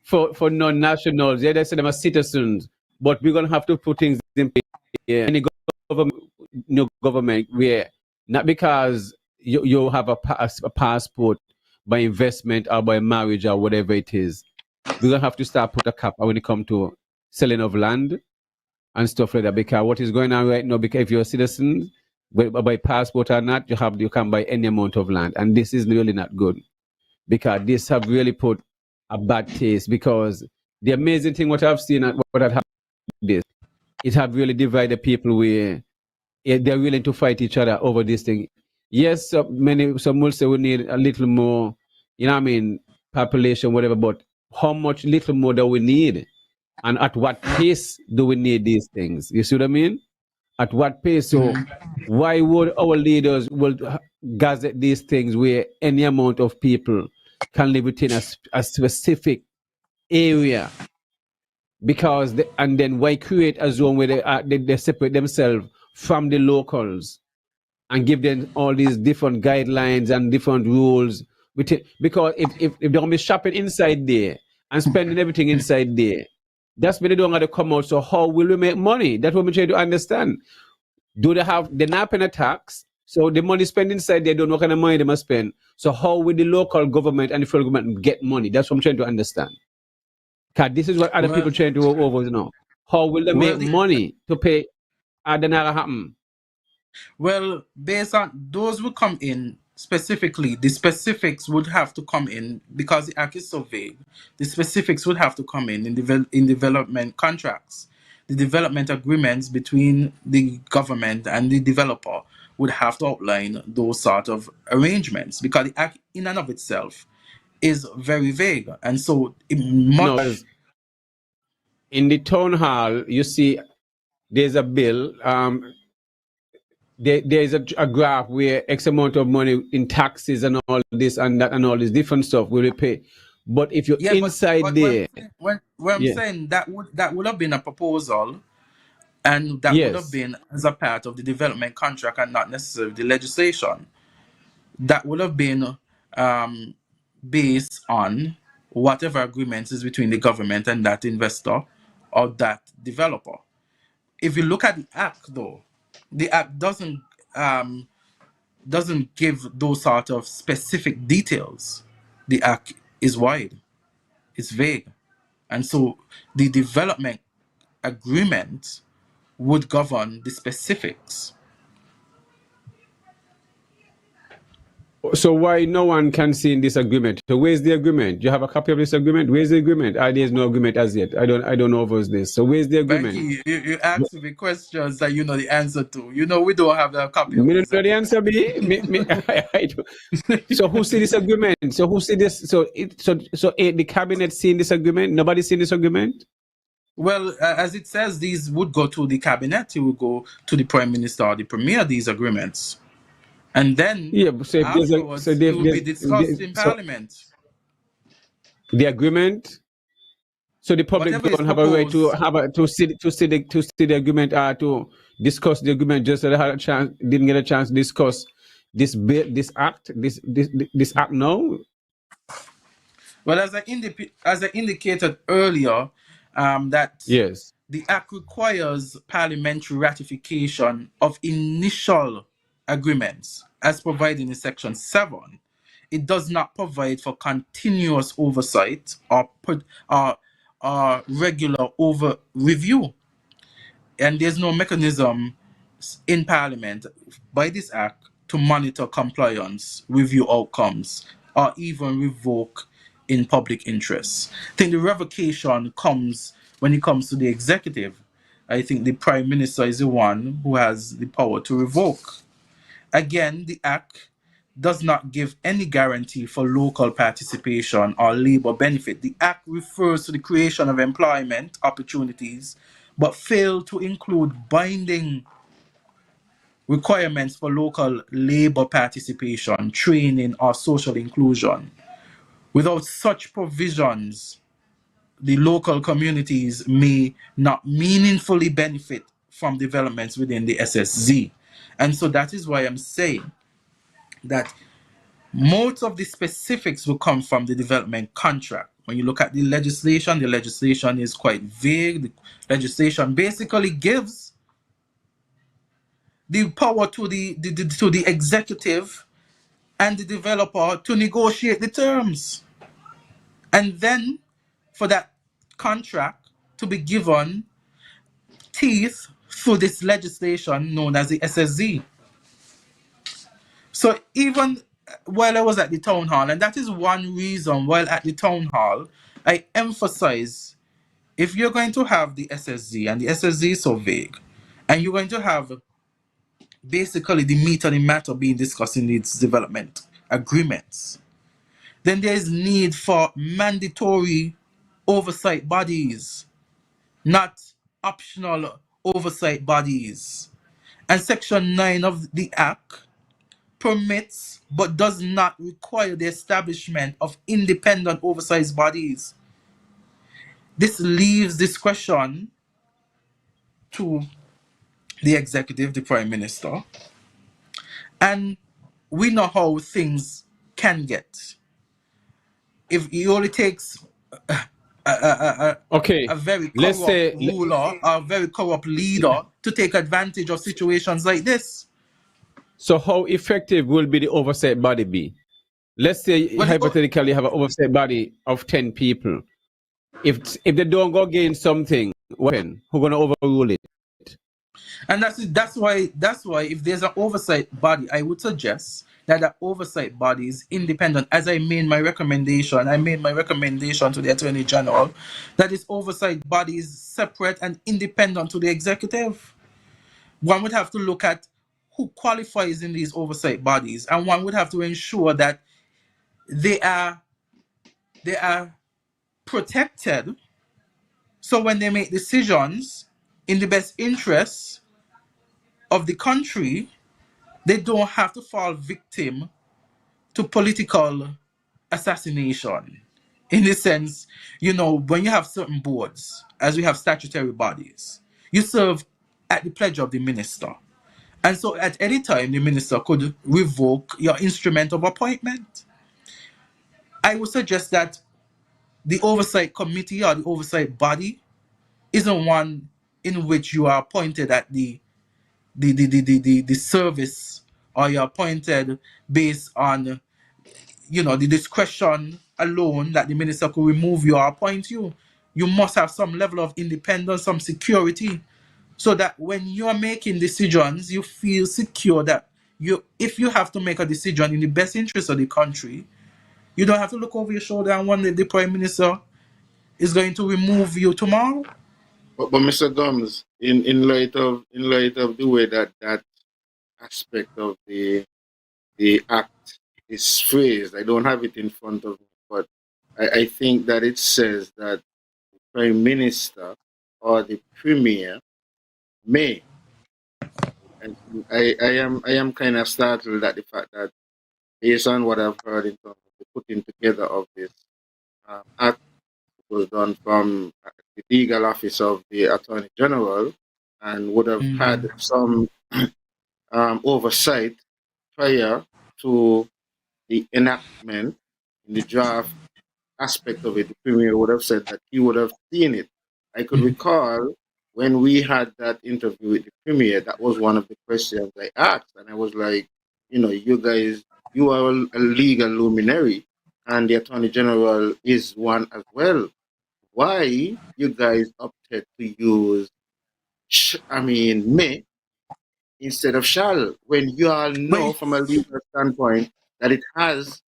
for non-nationals, yeah, they say them as citizens, but we're gonna have to put things in place. Any government where not because you have a passport by investment or by marriage or whatever it is, we're gonna have to start put a cap when it comes to selling of land and stuff like that. Because what is going on right now, because if you're a citizen, by passport or not, you can buy any amount of land, and this is really not good. Because this have really put a bad taste. Because the amazing thing what I've seen and what I've happened this, it have really divided people where they're willing to fight each other over this thing. Yes, some will say we need a little more, population, whatever, but how much little more do we need? And at what pace do we need these things? You see what I mean? At what pace? So why would our leaders will gazette these things where any amount of people can live within a specific area? Because and then why create a zone where they separate themselves from the locals and give them all these different guidelines and different rules? Because if they're gonna be shopping inside there and spending everything inside there, that's when they don't have to come out. So how will we make money? That's what we try to understand. They're not paying a tax, so the money spent inside there don't know what kind of money they must spend. So how will the local government and the federal government get money? That's what I'm trying to understand. Because this is what other people trying to go over now. How will they make money to pay? That never happen. Well, based on those will come in specifically, the specifics would have to come in because the Act is so vague. The specifics would have to come in development contracts. The development agreements between the government and the developer would have to outline those sort of arrangements because the Act in and of itself is very vague. And so in the town hall, you see there's a bill. There is a graph where X amount of money in taxes and all this and that and all this different stuff will be paid. But if you're inside but there, when I'm saying that would have been a proposal, and that would have been as a part of the development contract and not necessarily the legislation. That would have been based on whatever agreement is between the government and that investor or that developer. If you look at the Act, though, the Act doesn't give those sort of specific details. The Act is wide, it's vague, and so the development agreement would govern the specifics. So why no one can see in this agreement? So where's the agreement? Do you have a copy of this agreement? Where's the agreement? There's no agreement as yet. I don't know what's this. So where's the agreement? Bankie, you ask me questions that you know the answer to. You know we don't have the copy of this. Know the answer, So who see this agreement? So who see this? So the cabinet seen this agreement? Nobody seen this agreement? Well, as it says, these would go to the cabinet. It would go to the prime minister or the premier. These agreements. And then afterwards, it will be discussed in Parliament. The agreement. So the public don't have a right to see the agreement or to discuss the agreement. Just so they didn't get a chance to discuss this act now. Well, as I indicated earlier, that Yes. the Act requires parliamentary ratification of initial agreements, as provided in Section 7. It does not provide for continuous oversight or regular over review. And there's no mechanism in Parliament by this Act to monitor compliance, review outcomes, or even revoke in public interest. I think the revocation comes when it comes to the executive. I think the Prime Minister is the one who has the power to revoke. Again, the Act does not give any guarantee for local participation or labor benefit. The Act refers to the creation of employment opportunities, but fail to include binding requirements for local labor participation, training, or social inclusion. Without such provisions, the local communities may not meaningfully benefit from developments within the SSZ. And so that is why I'm saying that most of the specifics will come from the development contract. When you look at the legislation is quite vague. The legislation basically gives the power to the executive and the developer to negotiate the terms. And then for that contract to be given teeth through this legislation known as the SSZ. So even while I was at the town hall, and that is one reason while at the town hall, I emphasize if you're going to have the SSZ, and the SSZ is so vague, and you're going to have basically the meat and the matter being discussed in these development agreements, then there is need for mandatory oversight bodies, not optional oversight bodies. And Section 9 of the Act permits but does not require the establishment of independent oversight bodies. This leaves discretion to the executive, the prime minister, and we know how things can get. If it only takes Okay. a very Let's corrupt say. ruler or a very corrupt leader to take advantage of situations like this. So how effective will be the oversight body be? Let's say Well, hypothetically you have an oversight body of 10 people. If they don't go against something, when who's gonna overrule it? and that's why if there's an oversight body, I would suggest that the oversight body is independent. As I made my recommendation to the Attorney General that this oversight body is separate and independent to the executive. One would have to look at who qualifies in these oversight bodies, and one would have to ensure that they are protected. So when they make decisions in the best interests of the country, they don't have to fall victim to political assassination. In the sense, when you have certain boards, as we have statutory bodies, you serve at the pleasure of the minister. And so at any time, the minister could revoke your instrument of appointment. I would suggest that the oversight committee or the oversight body isn't one in which you are appointed at the service, or you're appointed based on the discretion alone that the minister could remove you or appoint you. You must have some level of independence, some security, so that when you are making decisions, you feel secure that if you have to make a decision in the best interest of the country, you don't have to look over your shoulder and wonder if the prime minister is going to remove you tomorrow. But Mr. Gums, in light of the way that aspect of the act is phrased, I don't have it in front of me, but I think that it says that the prime minister or the premier may. And I am kind of startled at the fact that, based on what I've heard in terms of the putting together of this act, was done from the legal office of the Attorney General, and would have had some oversight prior to the enactment in the draft aspect of it, the premier would have said that he would have seen it. I could recall when we had that interview with the premier, that was one of the questions I asked. And I was like, you guys, you are a legal luminary, and the Attorney General is one as well. Why you guys opted to use, may instead of shall, when you all know But from a legal standpoint that it has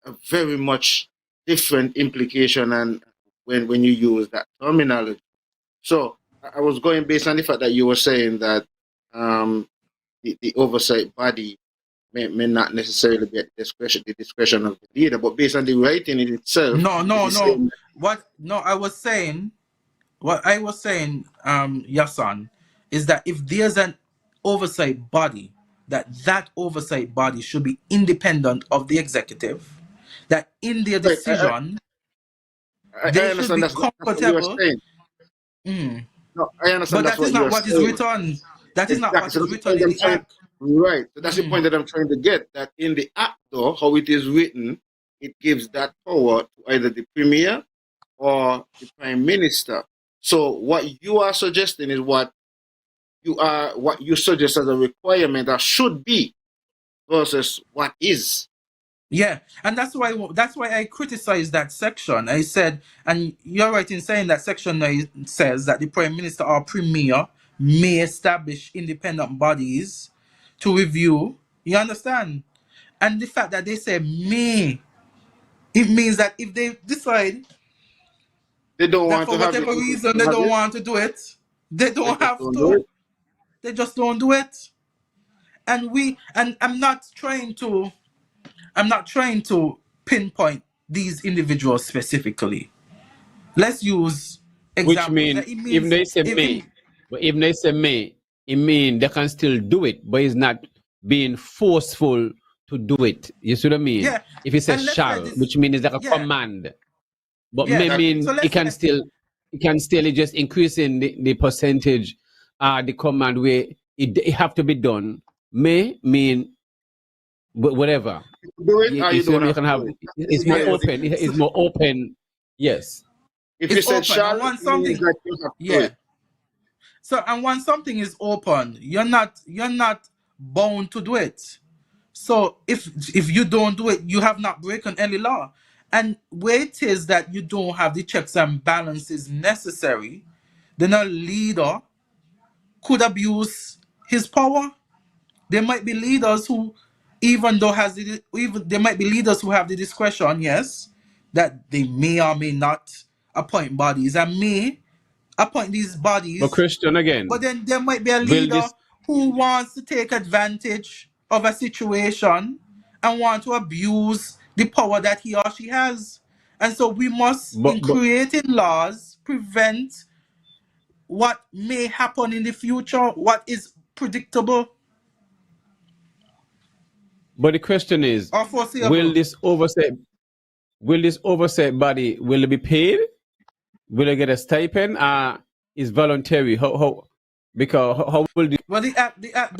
a very much different implication and when you use that terminology. So I was going based on the fact that you were saying that the oversight body may not necessarily be at the discretion of the leader, but based on the writing in itself, it is saying What I was saying, Yahsonn, is that if there's an oversight body, that oversight body should be independent of the executive, that in their right. decision I they should understand be that's what you were comfortable. saying. Mm. No, I understand But that's that is what you not were what is saying. written. That is not Exactly. what So is that's the written point in I'm the trying. act. Right. So that's the point that I'm trying to get. That in the act, though, how it is written, it gives that power to either the premier or the prime minister. So what you are suggesting is what you suggest as a requirement that should be versus what is. Yeah, and that's why I criticized that section. I said, and you're right in saying that section now says that the prime minister or premier may establish independent bodies to review. You understand? And the fact that they say may, it means that if they decide They don't that want for to have it. whatever They don't reason want to they have don't it. want to do it, they They don't just have don't do to. it. They just don't do it. And I'm not trying to pinpoint these individuals specifically. Let's use Which examples. mean, That it even means they say if may, in but even they say may, it mean they can still do it, but it's not being forceful to do it. You see what I mean? yeah, If it says and let's say shall, this, which means it's like a yeah, command, but may yes. Exactly. So mean let's say it can still just increasing the percentage, the command where it have to be done. May mean whatever. Do it or You you see what I don't mean? You have can to do have it. it's more yes. Basically, open. So It's more open. Yes. if you it's said open shall, and it once means something, that you have to do yeah. it. So and once something is open, you're not bound to do it. So if you don't do it, you have not broken any law. And where it is that you don't have the checks and balances necessary, then a leader could abuse his power. There might be leaders who, even there might be leaders who have the discretion, yes, that they may or may not appoint bodies and may appoint these But bodies, Christian but again, then there might be a will leader this who wants to take advantage of a situation and want to abuse the power that he or she has. And so we must, but in but creating laws, prevent what may happen in the future, what is predictable but the question is, or will foreseeable. this oversight body will it be paid? Will they get a stipend? Is voluntary? How because how will the Well, the act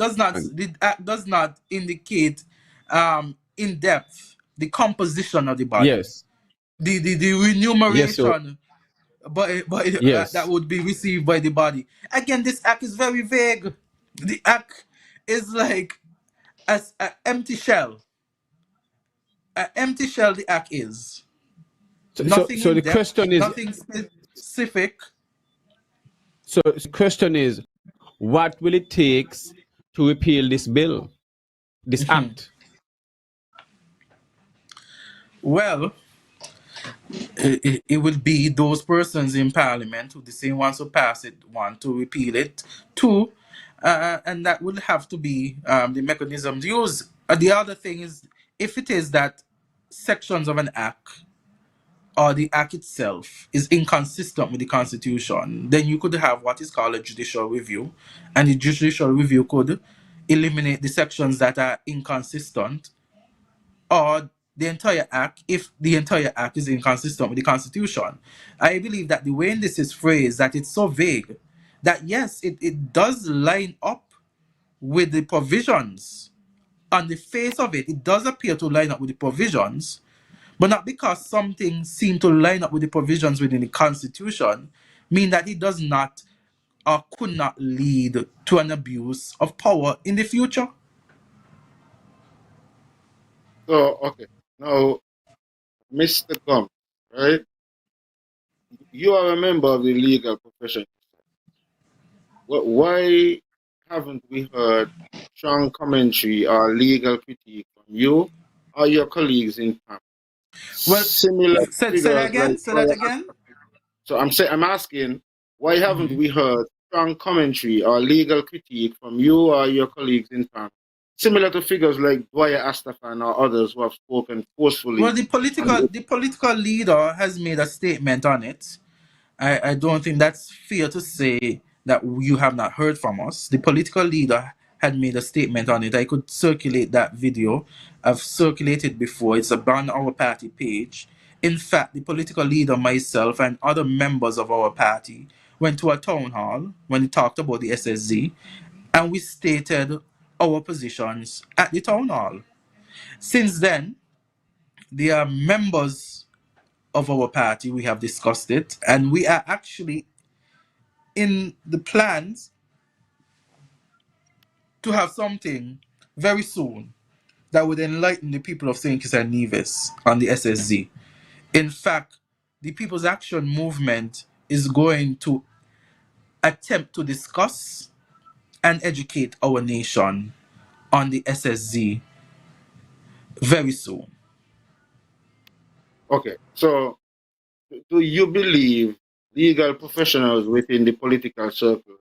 does not indicate in depth the composition of the body, yes. the Yes, so remuneration, that yes. would be received by the body. Again, this act is very vague. The act is like as an empty shell. An empty shell. The act is nothing So in the depth, question is nothing specific. so the question is what will it take to repeal this bill, this act? Well, it will be those persons in parliament who the same ones who pass it want to repeal it too, and that will have to be the mechanisms used. The other thing is, if it is that sections of an act or the act itself is inconsistent with the constitution, then you could have what is called a judicial review, and the judicial review could eliminate the sections that are inconsistent or the entire act if the entire act is inconsistent with the constitution. I believe that the way in this is phrased, that it's so vague that yes, it does line up with the provisions. On the face of it, it does appear to line up with the provisions, but not because something seemed to line up with the provisions within the Constitution, mean that it does not or could not lead to an abuse of power in the future. So, okay. Now, Mr. Gump, right? You are a member of the legal profession. Why haven't we heard strong commentary or legal critique from you or your colleagues in PAM? Well, Similar say that figures again. like Say that again. so I'm asking, why haven't we heard strong commentary or legal critique from you or your colleagues in PAM? Similar to figures like Dwyer Astafan or others who have spoken Well, forcefully. the political leader has made a statement on it. I don't think that's fair to say that you have not heard from us. The political leader had made a statement on it. I could circulate that video. I've circulated before. It's on our party page. In fact, the political leader, myself, and other members of our party went to a town hall when he talked about the SSZ, and we stated our positions at the town hall. Since then, there are members of our party, we have discussed it, and we are actually in the plans to have something very soon that would enlighten the people of St. Kitts and Nevis on the SSZ. In fact, the People's Action Movement is going to attempt to discuss and educate our nation on the SSZ very soon. Okay, so do you believe legal professionals within the political circle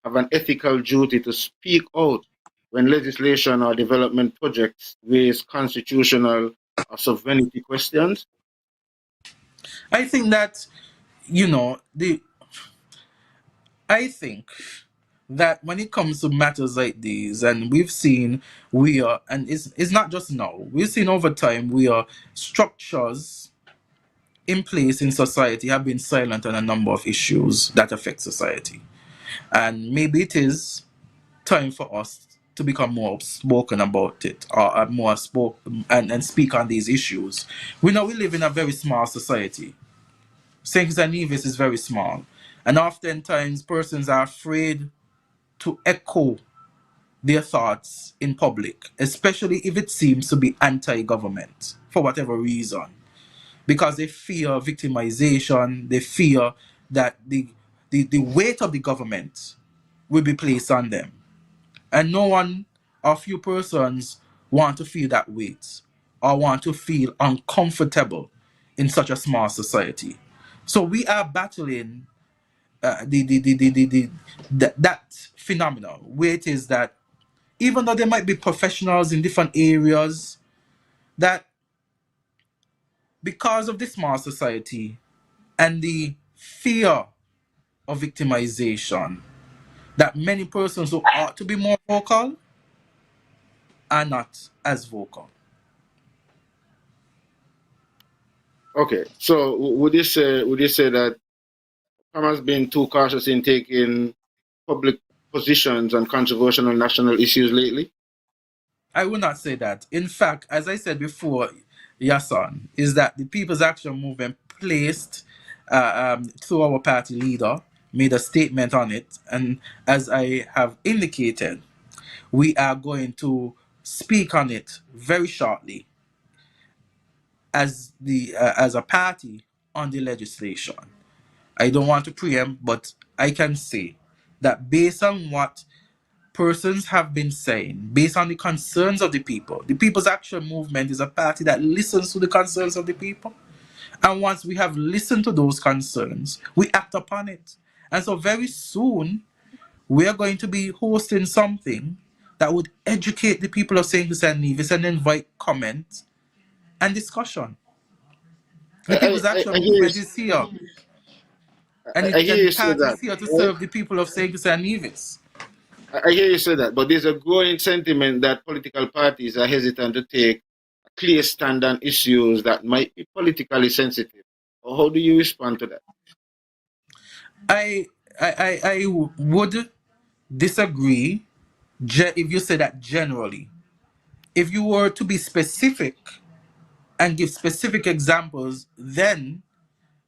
have an ethical duty to speak out when legislation or development projects raise constitutional or sovereignty questions? I think that, you know, I think that when it comes to matters like these, and we've seen and it's not just now, we've seen over time structures in place in society have been silent on a number of issues that affect society. And maybe it is time for us to become more outspoken about it, or more spoke and speak on these issues. We know we live in a very small society. St. Kitts and Nevis is very small. And oftentimes persons are afraid to echo their thoughts in public, especially if it seems to be anti-government for whatever reason, because they fear victimization, they fear that the weight of the government will be placed on them. And no one or few persons want to feel that weight or want to feel uncomfortable in such a small society. So we are battling that phenomenon where it is that even though there might be professionals in different areas, that because of the small society and the fear of victimization, that many persons who ought to be more vocal are not as vocal. Okay, so would you say that Trump has been too cautious in taking public positions on controversial national issues lately? I will not say that. In fact, as I said before, Yahsonn, is that the People's Action Movement placed, through our party leader, made a statement on it. And as I have indicated, we are going to speak on it very shortly as a party on the legislation. I don't want to preempt, but I can say that based on what persons have been saying, based on the concerns of the People's Action Movement is a party that listens to the concerns of the people. And once we have listened to those concerns, we act upon it. And so very soon, we are going to be hosting something that would educate the people of St. Kitts and Nevis and invite comment and discussion. The People's Action I Movement is here. And I hear the you say party is that, here to right? serve the people of St. Kitts and Nevis. I hear you say that, but there's a growing sentiment that political parties are hesitant to take a clear stand on issues that might be politically sensitive. Or how do you respond to that? I would disagree if you say that generally. If you were to be specific and give specific examples, then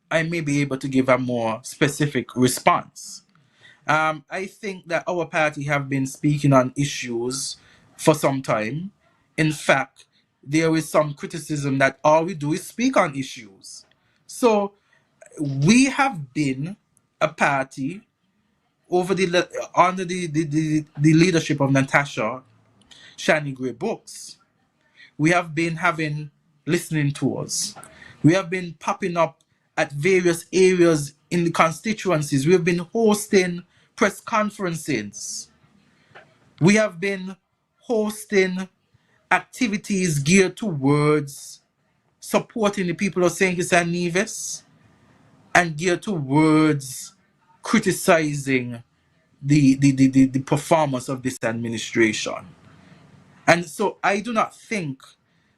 I may be able to give a more specific response. I think that our party have been speaking on issues for some time. In fact, there is some criticism that all we do is speak on issues. So we have been a party under the leadership of Natasha Shani Gray Books. We have been having listening tours. We have been popping up at various areas in the constituencies. We have been hosting press conferences. We have been hosting activities geared towards supporting the people of St. Kitts and Nevis and geared towards criticizing the performance of this administration. And so I do not think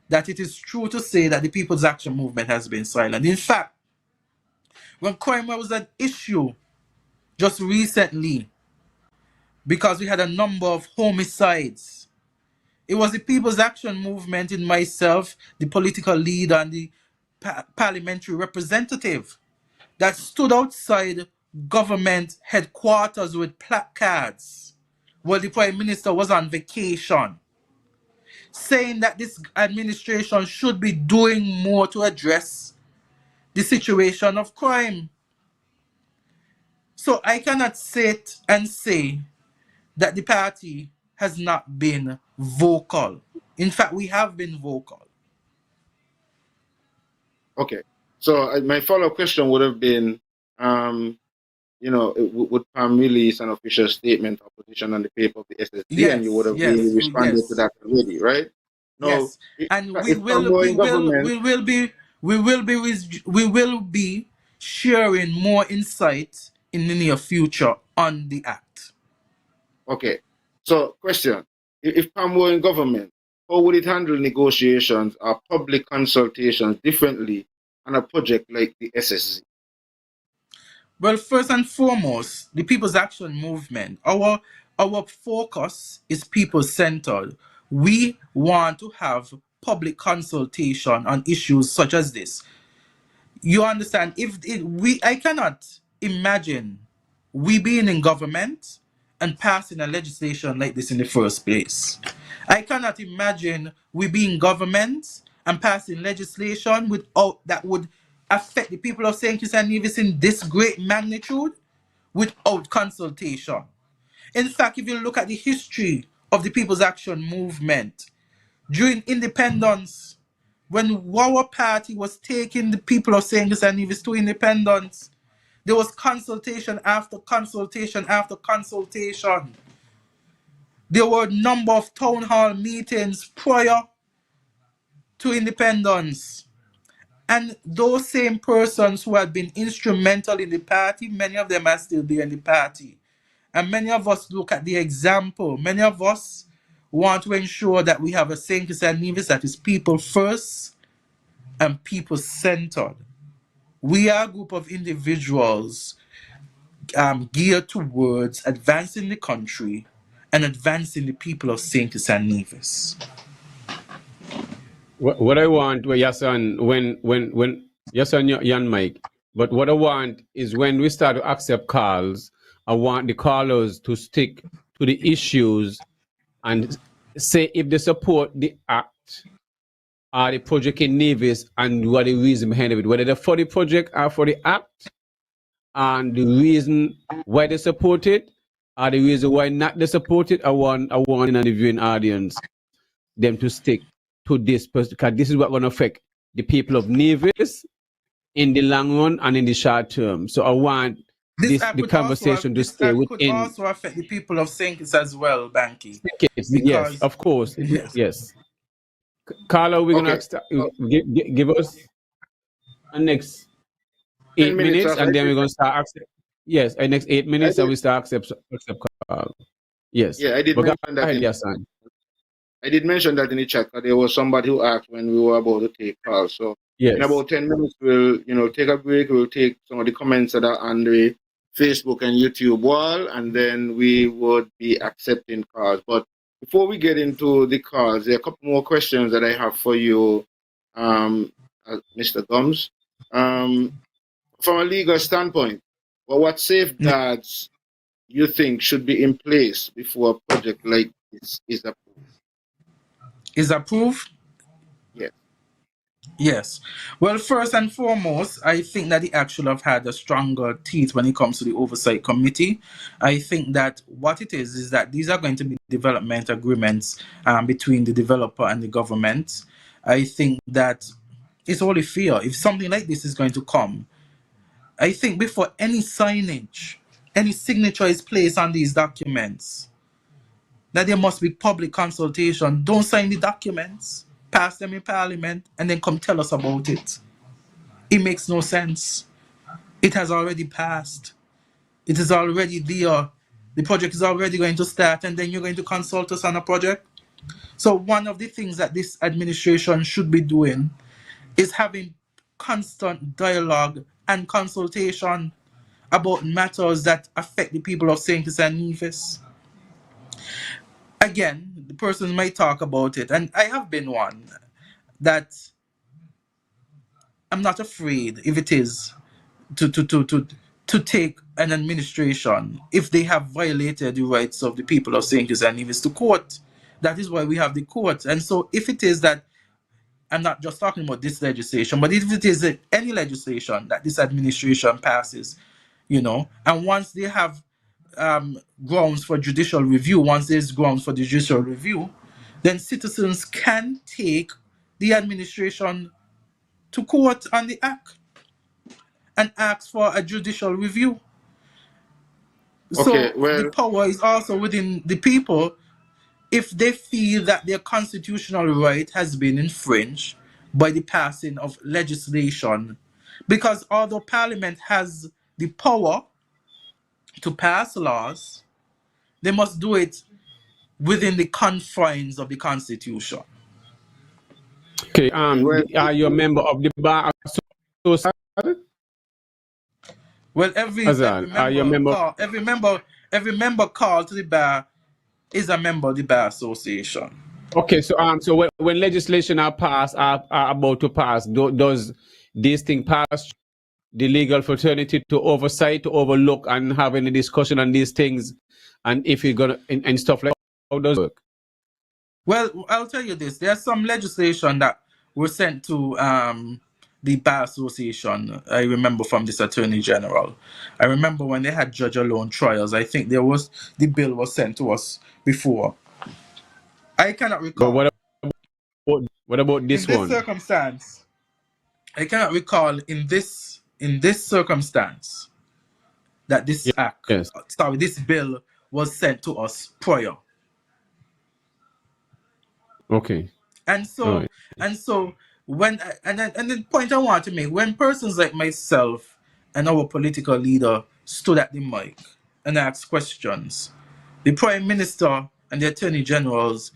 that it is true to say that the People's Action Movement has been silent. In fact, when crime was an issue just recently, because we had a number of homicides, it was the People's Action Movement in myself, the political leader and the parliamentary representative, that stood outside government headquarters with placards while the Prime Minister was on vacation, saying that this administration should be doing more to address the situation of crime. So I cannot sit and say that the party has not been vocal. In fact, we have been vocal. Okay. So my follow-up question would have been, would Pam release an official statement of position on the paper of the SSZ, and you would have really responded to that already, right? No. Yes, and we will be sharing more insight in the near future on the act. Okay. So, question: if Pam were in government, how would it handle negotiations or public consultations differently on a project like the SSZ? Well, first and foremost, the People's Action Movement, our focus is people-centered. We want to have public consultation on issues such as this. You understand? I cannot imagine we being in government and passing a legislation like this in the first place. I cannot imagine we being government and passing legislation that would affect the people of St. Kitts and Nevis in this great magnitude without consultation. In fact, if you look at the history of the People's Action Movement, during independence, when our party was taking the people of St. Kitts and Nevis to independence, there was consultation after consultation after consultation. There were a number of town hall meetings prior to independence. And those same persons who had been instrumental in the party, many of them are still there in the party. And many of us look at the example. Many of us want to ensure that we have a St. Kitts and Nevis that is people first and people centered. We are a group of individuals geared towards advancing the country and advancing the people of St. Kitts and Nevis. What I want, Yahsonn, when Yahsonn, Yan Mike, but what I want is when we start to accept calls, I want the callers to stick to the issues and say if they support the act or the project in Nevis and what the reason behind it, whether they're for the project or for the act, and the reason why they support it or the reason why not they support it. I want in the viewing audience them to stick to this, because this is what's going to affect the people of Nevis in the long run and in the short term. So I want the conversation to stay within. Could also affect the people of St. Kitts as well, Bankie. Yes, of course. Yes. Carla, we're going to give us a next 8 minutes, and then we're going to start accept. Yes, the next 8 minutes, and we start accept call. Yes. Yeah, I did mention that. I did mention that in the chat. There was somebody who asked when we were about to take calls. So in about 10 minutes, we'll take a break. We'll take some of the comments that are on the Facebook and YouTube wall, and then we would be accepting calls. But before we get into the calls, there are a couple more questions that I have for you, Mr. Gumbs. From a legal standpoint, what safeguards you think should be in place before a project like this is approved? Is approved? Yes. Yes. Well, first and foremost, I think that the act should have had a stronger teeth when it comes to the oversight committee. I think that what it is that these are going to be development agreements between the developer and the government. I think that it's only fair if something like this is going to come. I think before any signage, any signature is placed on these documents, that there must be public consultation. Don't sign the documents, pass them in parliament, and then come tell us about it. It makes no sense. It has already passed. It is already there. The project is already going to start, and then you're going to consult us on a project. So one of the things that this administration should be doing is having constant dialogue and consultation about matters that affect the people of St. Kitts and Nevis. Again, the person might talk about it, and I have been one that I'm not afraid if it is to take an administration if they have violated the rights of the people of St. Kitts and Nevis to court. That is why we have the court. And so if it is that, I'm not just talking about this legislation, but if it is any legislation that this administration passes, and once they have grounds for judicial review, once there's grounds for judicial review, then citizens can take the administration to court on the act and ask for a judicial review. Okay, So well, the power is also within the people if they feel that their constitutional right has been infringed by the passing of legislation. Because although Parliament has the power to pass laws, they must do it within the confines of the Constitution. Okay. well, Are you a member of the bar association? Well, every Azard, are you a member? every member called to the bar is a member of the bar association. Okay, so when legislation are passed, are about to pass, does this thing pass the legal fraternity to oversight, to overlook, and have any discussion on these things, and if you're gonna and stuff like that, how does it work? Well, I'll tell you this: there's some legislation that was sent to the bar association. I remember from this attorney general. I remember when they had judge alone trials. I think the bill was sent to us before. I cannot recall. But what about In this this one? circumstance, I cannot recall in this circumstance that this Yes. this bill was sent to us prior. Okay. And so All right. when and the point I want to make, when persons like myself and our political leader stood at the mic and asked questions, the Prime Minister and the Attorney Generals,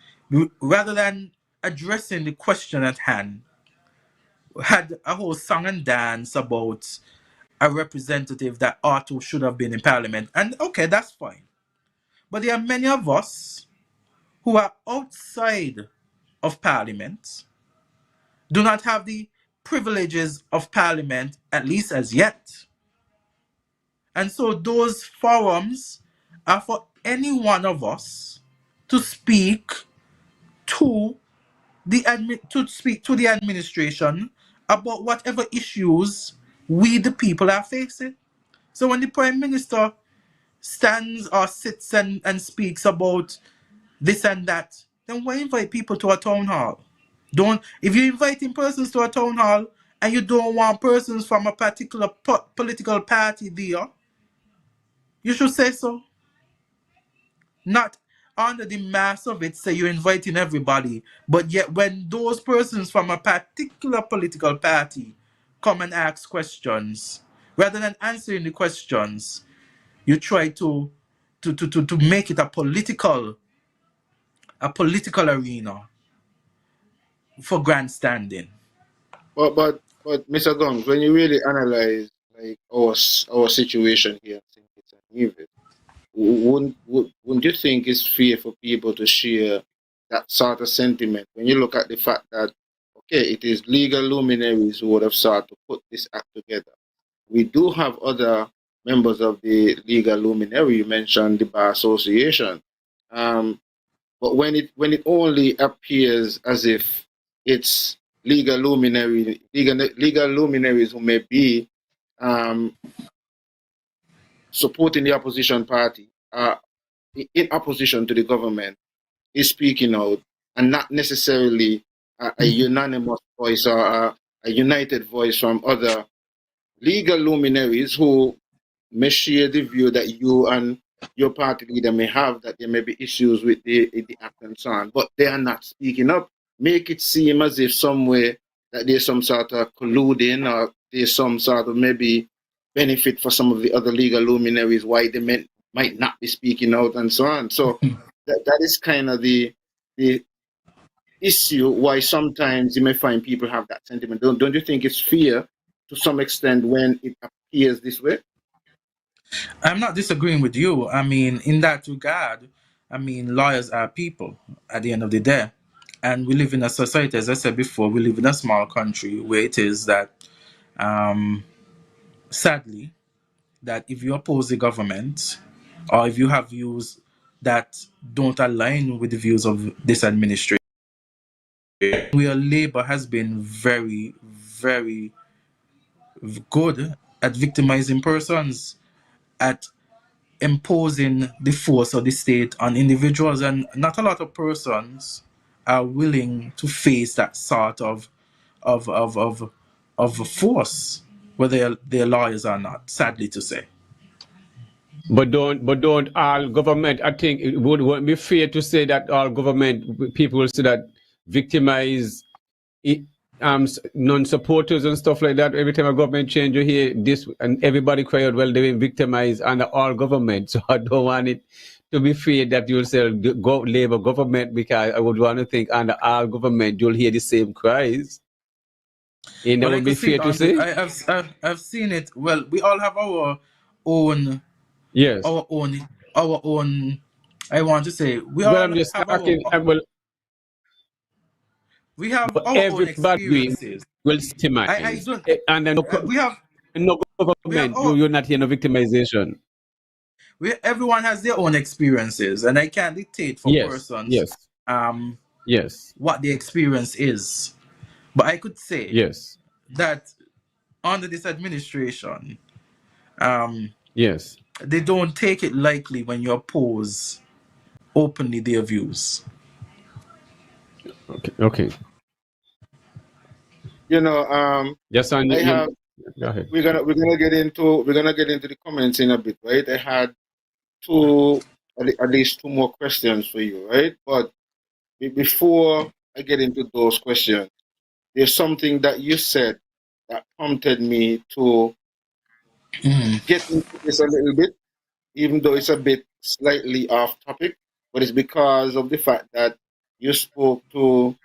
rather than addressing the question at hand, had a whole song and dance about a representative that ought to should have been in Parliament. And okay, that's fine. But there are many of us who are outside of Parliament, do not have the privileges of Parliament, at least as yet. And so those forums are for any one of us to speak to the administration about whatever issues we the people are facing. So when the Prime Minister stands or sits and speaks about this and that, then why invite people to a town hall? If you're inviting persons to a town hall and you don't want persons from a particular political party there, you should say so. Not under the mass of it, say you're inviting everybody, but yet when those persons from a particular political party come and ask questions, rather than answering the questions, you try to make it a political arena for grandstanding. but Mr. Gumbs, when you really analyze like our situation here in St. Kitts and Nevis, wouldn't you think it's fair for people to share that sort of sentiment when you look at the fact that okay, it is legal luminaries who would have sought to put this act together. We do have other members of the legal luminary. You mentioned the Bar Association. But when it only appears as if it's legal luminaries who may be supporting the opposition party, in opposition to the government, is speaking out, and not necessarily a unanimous voice or a united voice from other legal luminaries who may share the view that you and your party leader may have, that there may be issues with the act and so on, but they are not speaking up. Make it seem as if somewhere that there's some sort of colluding, or there's some sort of maybe benefit for some of the other legal luminaries why they might not be speaking out and so on. So that is kind of the issue why sometimes you may find people have that sentiment. Don't you think it's fear to some extent when it appears this way? I'm not disagreeing with you. I mean, in that regard, I mean, lawyers are people at the end of the day. And we live in a society, as I said before, we live in a small country where it is that, um, sadly, that if you oppose the government or if you have views that don't align with the views of this administration, where Labour has been very, very good at victimizing persons, at imposing the force of the state on individuals, and not a lot of persons are willing to face that sort of of of, of force, whether they're lawyers or not. Sadly to say. But don't all government, I think it wouldn't be fair to say that all government people will say that victimize non-supporters and stuff like that. Every time a government change, you hear this, and everybody cry out, well, they've been victimized under all government. So I don't want it to be fair that you'll say Labour government, because I would want to think under all government you'll hear the same cries. And that Well, I would be could see fair it to on say? I've seen it. Well, we all have own Yes. our own our own. I want to say we Well, all I'm just have asking, well, our own everybody experiences. will I victimize. don't. And then no We have government, you're not hearing no victimization. everyone has their own experiences, and I can't dictate for Yes, persons yes, um yes, what the experience is. But I could say yes, that under this administration, um, yes. they don't take it lightly when you oppose openly their views. Okay, okay. Yes, I have. go ahead. We're gonna get into the comments in a bit, right? I had at least two more questions for you, right? But before I get into those questions, there's something that you said that prompted me to get into this a little bit, even though it's a bit slightly off topic, but it's because of the fact that you spoke to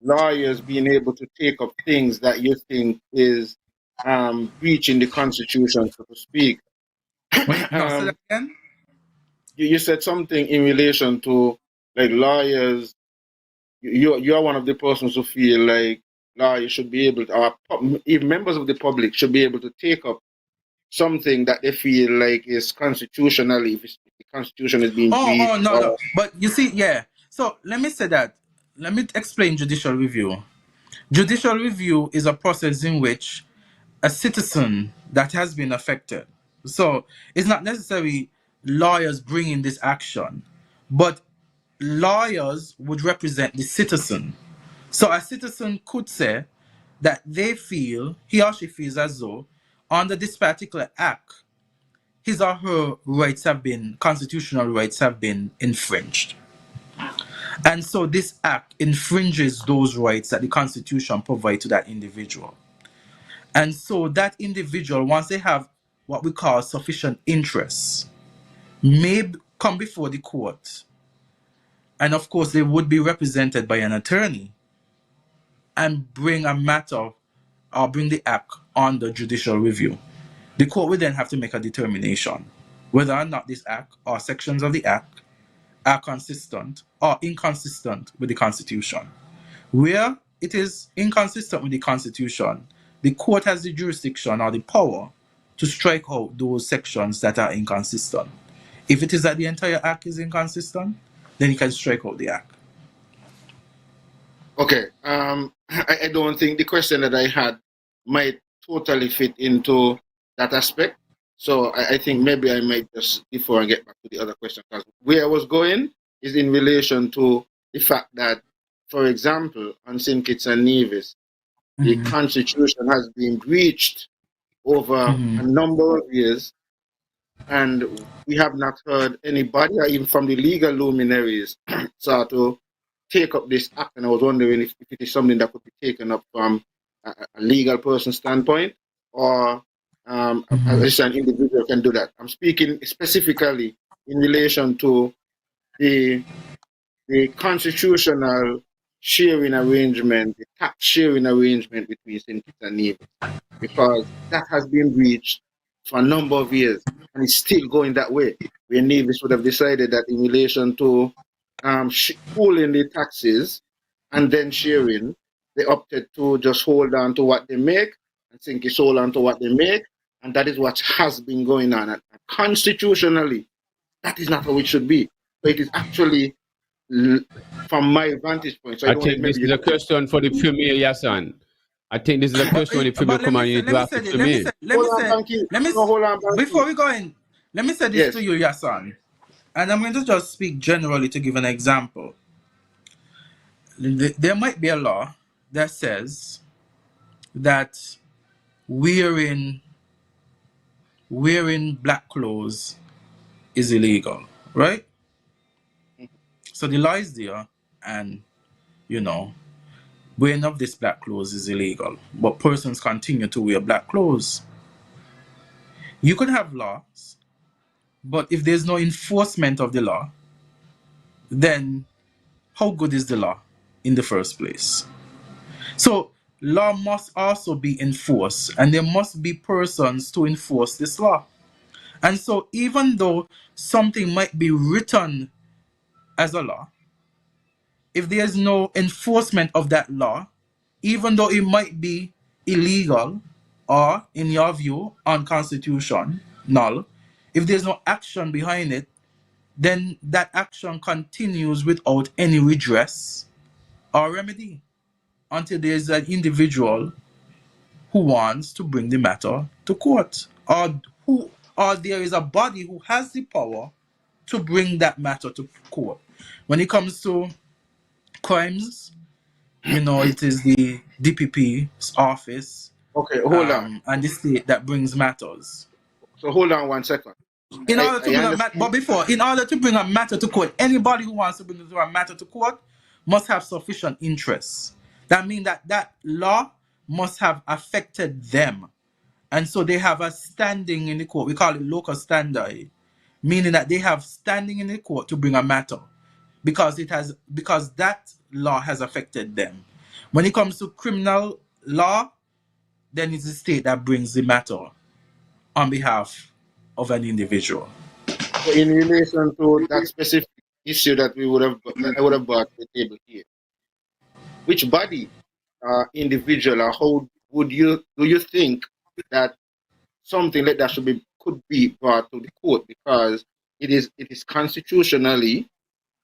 lawyers being able to take up things that you think is breaching the Constitution, so to speak. No, say that again. You said something in relation to like lawyers. You are one of the persons who feel like lawyers should be able to, or even members of the public should be able to take up something that they feel like is constitutionally, if the Constitution is being breached. Oh, no, no. Or But you see, yeah. So let me say that. Let me explain judicial review. Judicial review is a process in which a citizen that has been affected. So it's not necessarily lawyers bringing this action, but lawyers would represent the citizen. So a citizen could say that he or she feels as though under this particular act, his or her constitutional rights have been infringed. And so this act infringes those rights that the Constitution provides to that individual. And so that individual, once they have what we call sufficient interest, may come before the court. And of course, they would be represented by an attorney and bring a matter or bring the act under judicial review. The court would then have to make a determination whether or not this act or sections of the act are consistent or inconsistent with the Constitution. Where it is inconsistent with the Constitution, the court has the jurisdiction or the power to strike out those sections that are inconsistent. If it is that the entire act is inconsistent, then you can strike out the act. Okay. I don't think the question that I had might totally fit into that aspect. So I think maybe I might just defer and get back to the other question. Because where I was going is in relation to the fact that, for example, on St. Kitts and Nevis, the Constitution has been breached over a number of years, and we have not heard anybody, or even from the legal luminaries, start to take up this act. And I was wondering if it is something that could be taken up from a legal person standpoint, or as an individual can do that. I'm speaking specifically in relation to the constitutional sharing arrangement, the tax sharing arrangement between St. Kitts and Nevis, because that has been breached for a number of years, and it's still going that way. Where Nevis would have decided that in relation to pooling the taxes and then sharing, they opted to just hold on to what they make, and St. Kitts hold on to what they make, and that is what has been going on. And constitutionally, that is not how it should be. So it is actually, from my vantage point. So I think this is a question for the Premier Yahsonn. I think this is a question for the Premier Commander. You to ask it to me. Hold on, Bankie. Before we go in, let me say this to you, Yahsonn. And I'm going to just speak generally to give an example. There might be a law that says that wearing black clothes is illegal, right? So the law is there, and wearing of this black clothes is illegal, but persons continue to wear black clothes. You could have laws, but if there's no enforcement of the law, then how good is the law in the first place? So law must also be enforced, and there must be persons to enforce this law. And so even though something might be written as a law, if there's no enforcement of that law, even though it might be illegal or, in your view, unconstitutional, if there's no action behind it, then that action continues without any redress or remedy until there's an individual who wants to bring the matter to court, or there is a body who has the power to bring that matter to court. When it comes to crimes, it is the DPP's office. Okay, hold on. And the state that brings matters. So hold on 1 second. In order to bring a matter to court, anybody who wants to bring a matter to court must have sufficient interest. That means that law must have affected them. And so they have a standing in the court. We call it local standing, meaning that they have standing in the court to bring a matter because that law has affected them. When it comes to criminal law, then it's the state that brings the matter on behalf of an individual. So in relation to that specific issue that I would have brought to the table here, which body, individual, or how do you think that something like that could be brought to the court, because it is constitutionally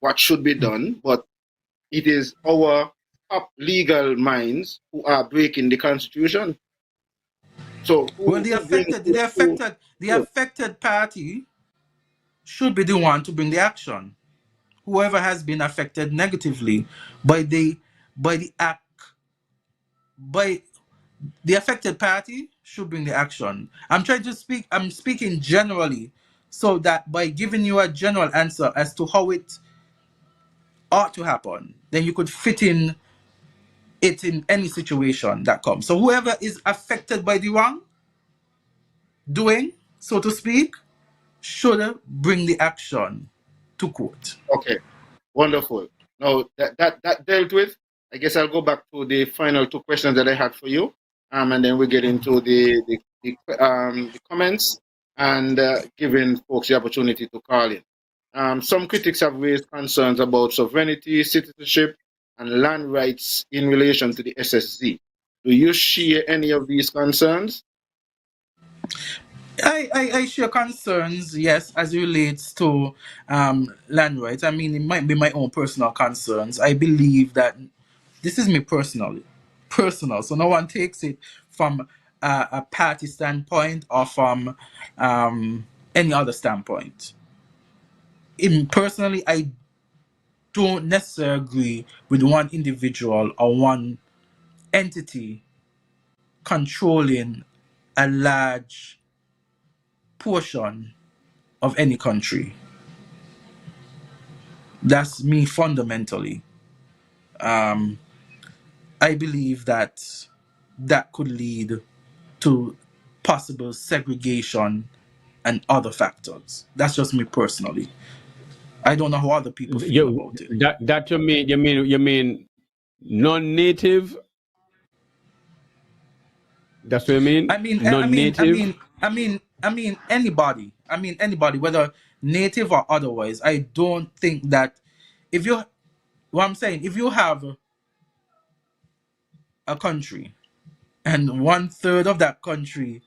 what should be done, but it is our top legal minds who are breaking the Constitution. So the affected party should be the one to bring the action. Whoever has been affected negatively by the act, by the affected party should bring the action. I'm speaking generally, so that by giving you a general answer as to how it ought to happen, then you could fit in it in any situation that comes. So whoever is affected by the wrong doing, so to speak, should bring the action to court. Okay, wonderful. Now that dealt with, I guess I'll go back to the final two questions that I had for you, and then we get into the comments and giving folks the opportunity to call in. Some critics have raised concerns about sovereignty, citizenship, and land rights in relation to the SSZ. Do you share any of these concerns? I share concerns, yes, as it relates to land rights. I mean, it might be my own personal concerns. I believe that this is me personal, so no one takes it from a party standpoint or from any other standpoint. Personally, I don't necessarily agree with one individual or one entity controlling a large portion of any country. That's me fundamentally. I believe that that could lead to possible segregation and other factors. That's just me personally. I don't know how other people feel about it. That you mean non-native. That's what you mean? I mean, I mean, I Non-native? mean, I mean, I mean, anybody. I mean, anybody, whether native or otherwise. I don't think that if you, what I'm saying, if you have a country and 1/3 of that country,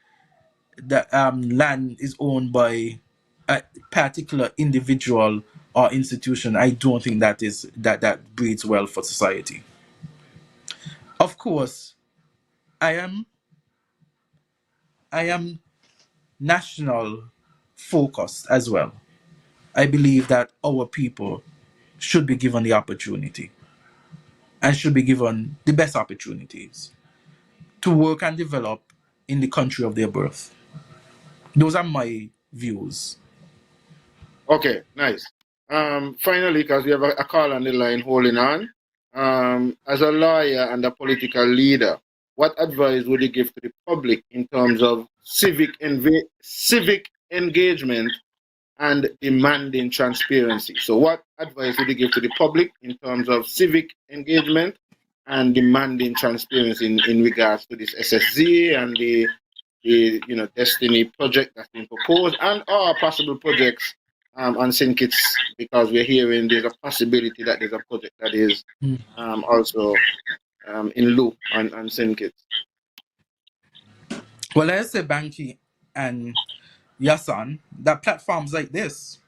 that land is owned by a particular individual or institution, I don't think that breeds well for society. Of course, I am I am national focused as well. I believe that our people should be given the opportunity and should be given the best opportunities to work and develop in the country of their birth. Those are my views. Okay, nice. Finally, because we have a call on the line holding on, as a lawyer and a political leader, what advice would you give to the public in terms of civic engagement and demanding transparency? So, what advice would you give to the public in terms of civic engagement and demanding transparency in regards to this SSZ and the Destiny project that's been proposed and all possible projects on St. Kitts, because we're hearing there's a possibility that there's a project that is also in loop on St. Kitts. Well, I say Bankie and Yahsonn, that platforms like this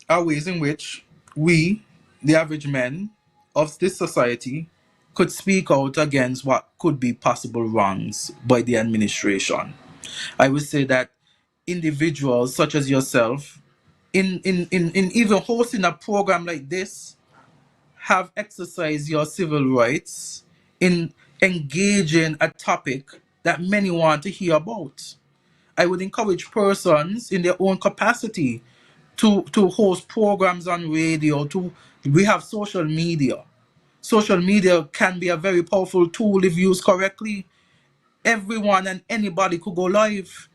are ways in which we, the average men of this society, could speak out against what could be possible wrongs by the administration. I would say that individuals such as yourself, in even hosting a program like this, have exercised your civil rights in engaging a topic that many want to hear about. I would encourage persons in their own capacity to host programs on radio. We have social media. Social media can be a very powerful tool if used correctly. Everyone and anybody could go live.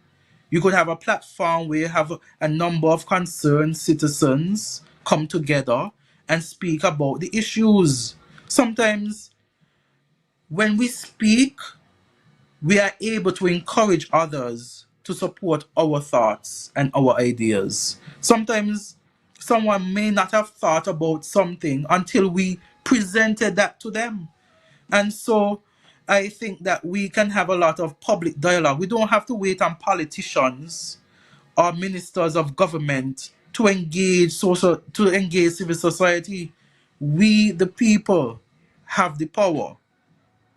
You could have a platform where you have a number of concerned citizens come together and speak about the issues. Sometimes when we speak, we are able to encourage others to support our thoughts and our ideas. Sometimes someone may not have thought about something until we presented that to them. And so I think that we can have a lot of public dialogue. We don't have to wait on politicians or ministers of government to engage civil society. We, the people, have the power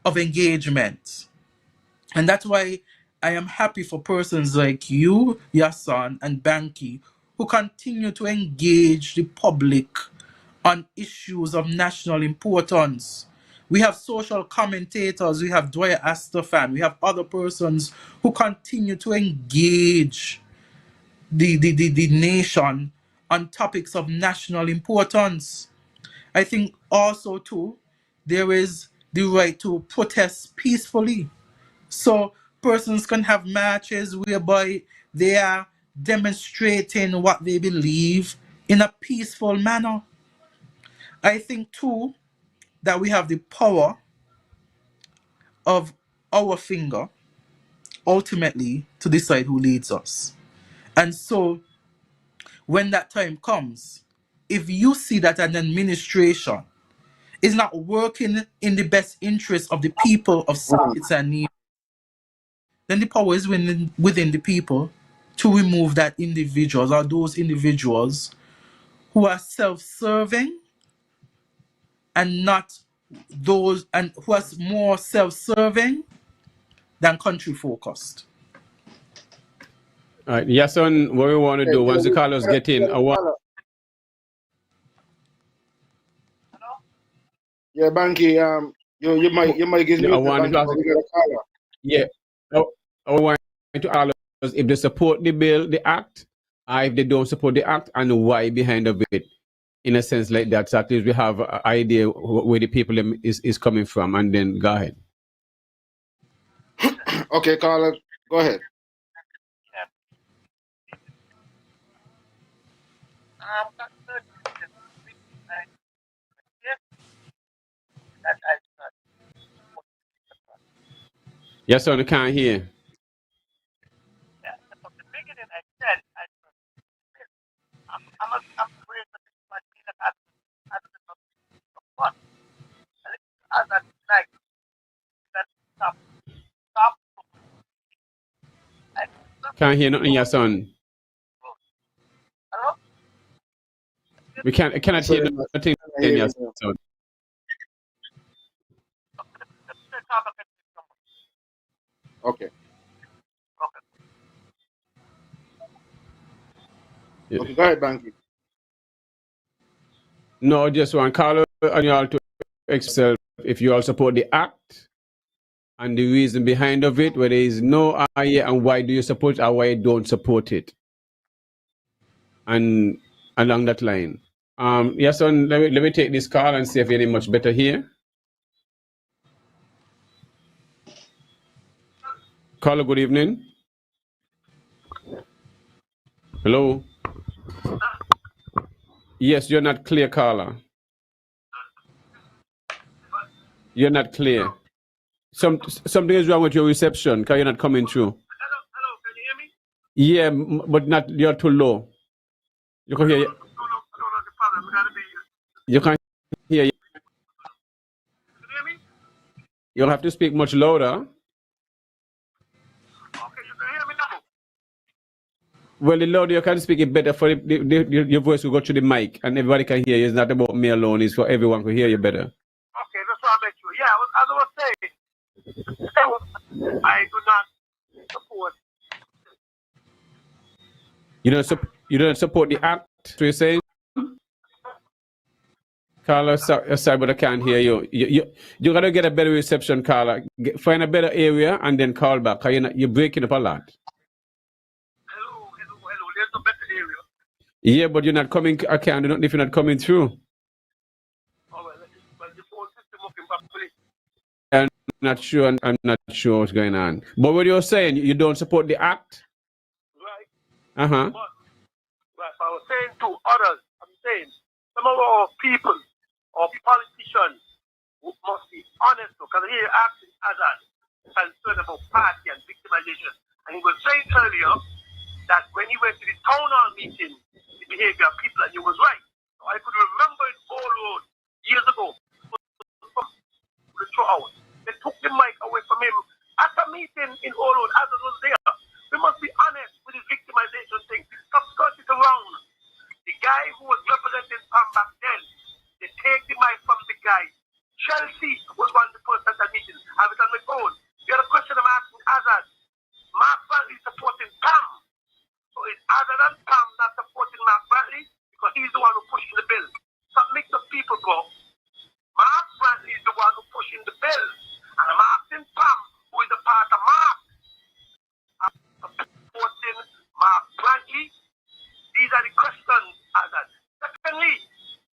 of engagement. And that's why I am happy for persons like you, Yahsonn, and Bankie, who continue to engage the public on issues of national importance. We have social commentators, we have Dwyer Astafan, we have other persons who continue to engage the nation on topics of national importance. I think also too, there is the right to protest peacefully. So persons can have matches whereby they are demonstrating what they believe in a peaceful manner. I think too that we have the power of our finger ultimately to decide who leads us. And so when that time comes, if you see that an administration is not working in the best interest of the people of St. Kitts and Nevis, then the power is within the people to remove that individuals or those individuals who are self-serving and not those and who are more self-serving than country focused. All right, Yahsonn, what we want to do once the callers get in, I want. Yeah, Bankie, you might give me I want to ask, yeah, I want to ask if they support the bill, the act, or if they don't support the act, and why behind of it, in a sense like that. So at least we have an idea where the people is coming from, and then go ahead. Okay, caller, go ahead. Yes, sir, I can't hear. Can't hear nothing, Yahsonn. We cannot hear nothing, Yahsonn. Okay. Yeah. Okay, go ahead, Bankie. No, just one caller and you all to excel if you all support the act and the reason behind of it, where there is no idea and why do you support it or why you don't support it. And along that line. Yahsonn, let me take this call and see if you're any much better here. Caller, good evening. Hello. Yes, you're not clear, caller. You're not clear. Something is wrong with your reception because you're not coming through. Hello, can you hear me? Yeah, but not, you're too low. You can hear. You can't hear. Can you hear me? You'll have to speak much louder. Okay, you can hear me now. Well, the louder you can speak it better for your voice will go through the mic and everybody can hear you. It's not about me alone, it's for everyone to hear you better. Okay, that's what I make sure. Yeah, as I was saying, I do not support. You don't support the act, so you're saying? Carla, sorry, but I can't hear you. You gotta get a better reception, Carla. Find a better area and then call back. You're breaking up a lot. Hello. There's a better area. Yeah, but you're not coming. I can't do nothing if you're not coming through. Oh, well, the phone system working properly. I'm not sure what's going on. But what you're saying, you don't support the act? Right. Uh-huh. But, right, I was saying to others, I'm saying, some of our people or politicians must be honest, because here you're asking Azard concerned about party and victimization. And he was saying earlier that when he went to the town hall meeting, the behavior of people, and he was right. So I could remember it all road years ago. The throughout. They took the mic away from him at a meeting in All Road. Azard was there. We must be honest with his victimization thing. Stop skirting it around. The guy who was representing Pam back then, they take the mic from the guy. Chelsea was one of the person at that meeting. I have it on my phone. The other question I'm asking Azard. Mark Bradley supporting Pam. So is Azard and Pam not supporting Mark Bradley? Because he's the one who pushing the bill. Stop mix up people, bro. Mark Bradley is the one who pushing the bill. And I'm asking Pam, who is a part of Mark. I'm supporting Mark Bradley. These are the questions, Azard. Secondly,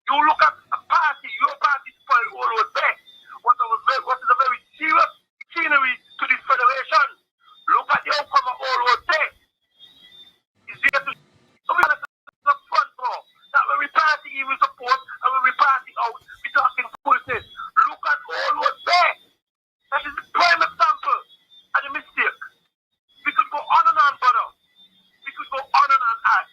you look at a party, your party spoiled all over there. What is a very serious scenery to this federation. Look at the outcome of all over there. It's there to something that's the front door. That when we party in we support and when we party out, we talking foolishness. Look at all over there. That is the prime example of the mistake. We could go on and on, brother. We could go on and on as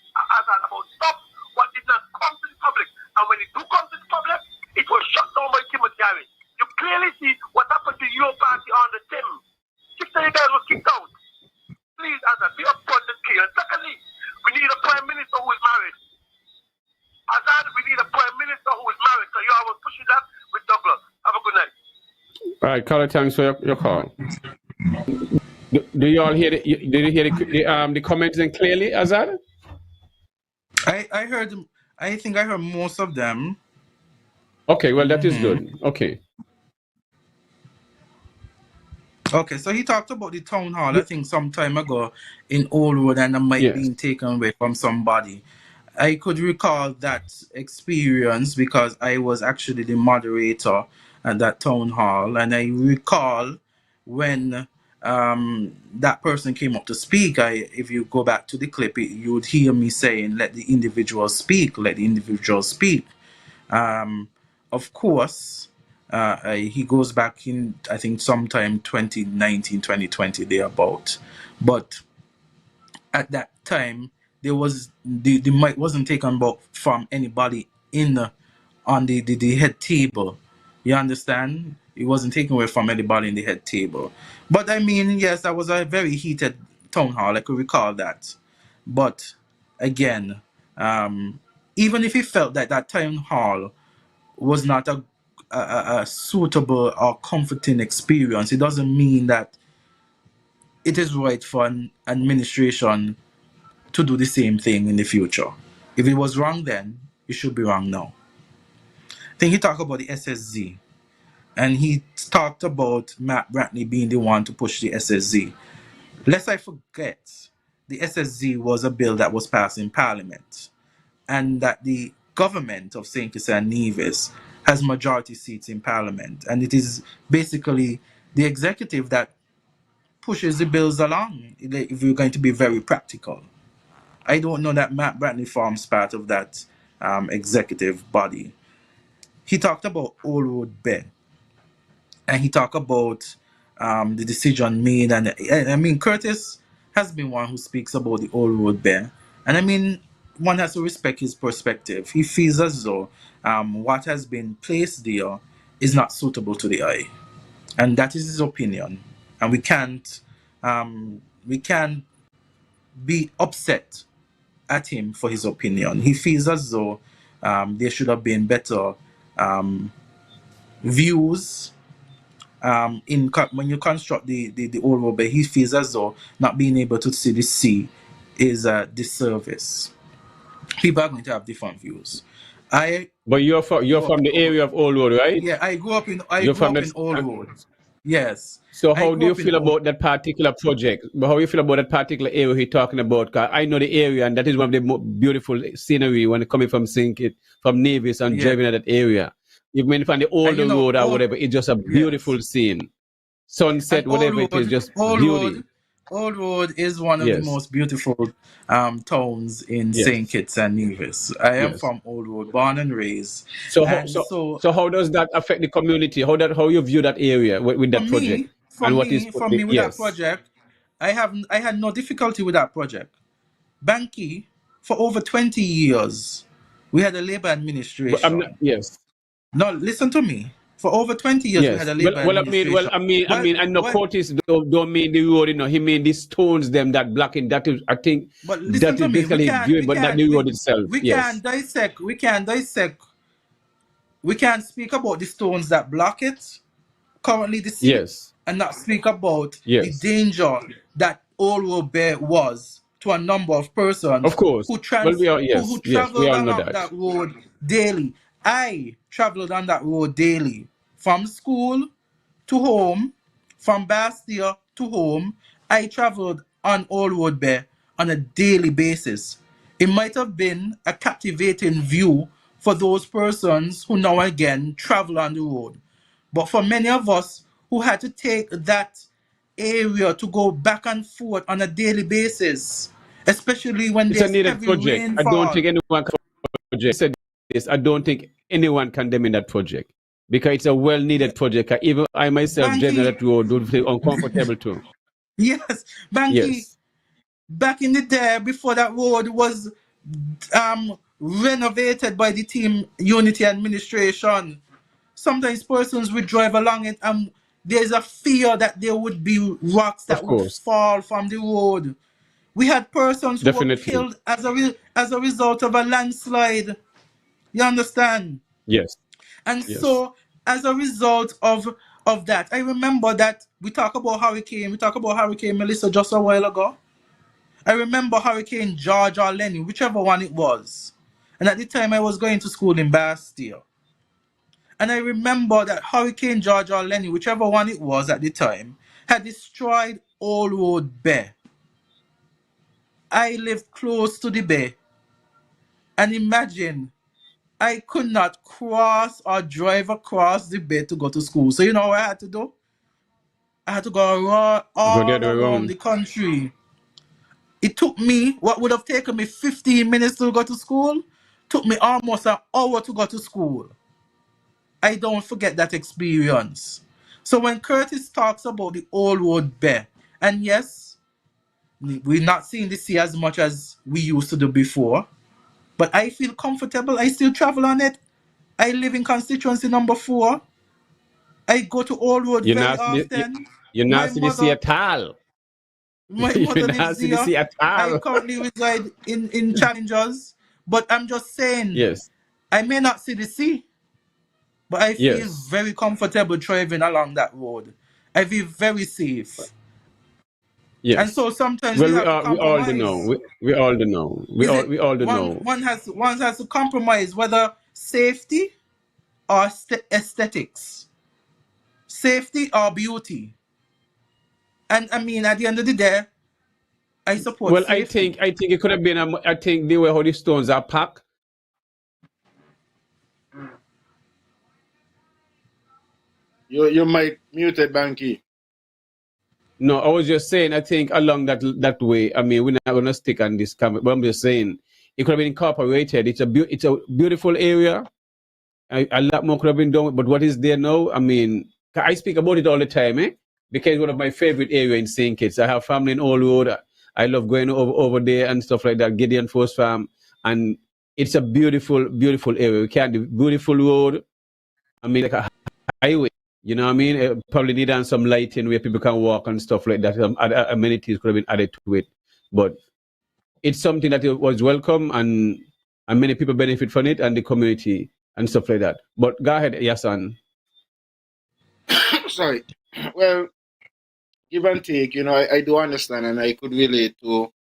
about stuff what did not come to the public. And when it do come to the public, it was shut down by Timothy. All right, caller, thanks for your call. Do you all hear did you hear the comments then clearly, Azad? I heard. I think I heard most of them. Okay, well that is good. Okay. Okay, so he talked about the town hall, I think, some time ago in Old Road, and the mic Yes. being taken away from somebody. I could recall that experience because I was actually the moderator at that town hall, and I recall when that person came up to speak. If you go back to the clip, you would hear me saying, "Let the individual speak. Let the individual speak." Um, of course, he goes back in, I think, sometime 2019, 2020, thereabout. But at that time, there was the mic wasn't taken from anybody in on the head table. You understand? It wasn't taken away from anybody in the head table. But I mean, yes, that was a very heated town hall. I could recall that. But again, even if he felt that that town hall was not a suitable or comforting experience, it doesn't mean that it is right for an administration to do the same thing in the future. If it was wrong then, it should be wrong now. I think he talked about the SSZ, and he talked about Matt Bratney being the one to push the SSZ. Lest I forget, the SSZ was a bill that was passed in Parliament, and that the government of St. Kitts and Nevis has majority seats in Parliament, and it is basically the executive that pushes the bills along, if you're going to be very practical. I don't know that Matt Bratney forms part of that executive body. He talked about Old Road Bay, and he talked about the decision made. And I mean, Curtis has been one who speaks about the Old Road Bay. And I mean, one has to respect his perspective. He feels as though what has been placed there is not suitable to the eye. And that is his opinion. And we can't be upset at him for his opinion. He feels as though there should have been better views when you construct the old road, but he feels as though not being able to see the sea is a disservice. People are going to have different views. But you're from the area of Old Road, right? Yeah, I grew up in Old Road. Yes. So how do you feel about that particular project? But how you feel about that particular area he's talking about? 'Cause I know the area, and that is one of the beautiful scenery when coming from from Nevis and driving at that area. Even from the older road or whatever, it's just a beautiful scene. Sunset, whatever it is, just beauty. Old Road is one of the most beautiful towns in St. Kitts and Nevis. I am from Old Road, born and raised. So how does that affect the community? How you view that area with that project? That project, I had no difficulty with that project. Bankie, for over 20 years, we had a labor administration. No, listen to me. For over 20 years, we had a labor administration. I mean, and no Curtis don't mean the road, He mean the stones them that blocking. That is, I think, that is basically viewed, but not the road itself. We can dissect. We can speak about the stones that block it currently the sea, and not speak about the danger that Old Road Bay was to a number of persons, of course, who traveled along that road daily. I traveled on that road daily, from school to home, from Bastia to home. I traveled on Old Road Bay on a daily basis. It might have been a captivating view for those persons who now again travel on the road. But for many of us who had to take that area to go back and forth on a daily basis, especially when there's heavy rainfall. I don't think anyone can project. I don't think anyone condemn in that project, because it's a well-needed project. Even I myself, driving that road, would feel uncomfortable too. Yes, Bankie. Back in the day, before that road was renovated by the team Unity Administration, sometimes persons would drive along it, and there's a fear that there would be rocks that would fall from the road. We had persons who were killed as a result of a landslide. You understand? Yes. And so, as a result of of that. I remember that we talked about Hurricane Melissa just a while ago. I remember Hurricane George or Lenny, whichever one it was. And at the time I was going to school in Bastille. And I remember that Hurricane George or Lenny, whichever one it was at the time, had destroyed Old Road Bay. I lived close to the bay. And imagine, I could not cross or drive across the bay to go to school. So you know what I had to do? I had to go Go the all other way around around. the country. It took me, what would have taken me 15 minutes to go to school, took me almost an hour to go to school. I don't forget that experience. So when Curtis talks about the Old Road Bay, and yes, we're not seeing the sea as much as we used to do before, but I feel comfortable. I still travel on it. I live in constituency number 4. I go to Old Road You're very not, often. you're My not see the sea mother, at all. my You're mother not lives see the here. sea at I all. currently reside in Challengers, but I'm just saying, Yes. I may not see the sea, but I feel Yes. very comfortable driving along that road. I feel very safe. And Yes. so sometimes we Well, have to we all do know. compromise. We all do know. Is it We all do one know. one has to compromise whether safety or aesthetics, safety or beauty. And I mean, at the end of the day, I support Well, safety. I think it could have been. I think the way how the stones are packed. You might muted, Bankie. No, I was just saying. I think along that way. I mean, we're not going to stick on this comment, but I'm just saying it could have been incorporated. It's a beautiful area. A lot more could have been done, but what is there now? I mean, I speak about it all the time, eh? Because it's one of my favorite areas in St. Kitts. I have family in Old Road. I love going over there and stuff like that. Gideon Force Farm, and it's a beautiful area. We can't do beautiful road. I mean, like a highway. You know what I mean? Probably need on some lighting where people can walk and stuff like that. Amenities could have been added to it, but it's something that was welcome and many people benefit from it and the community and stuff like that. But go ahead, Yahsonn. Sorry. Well, give and take, I do understand and I could relate to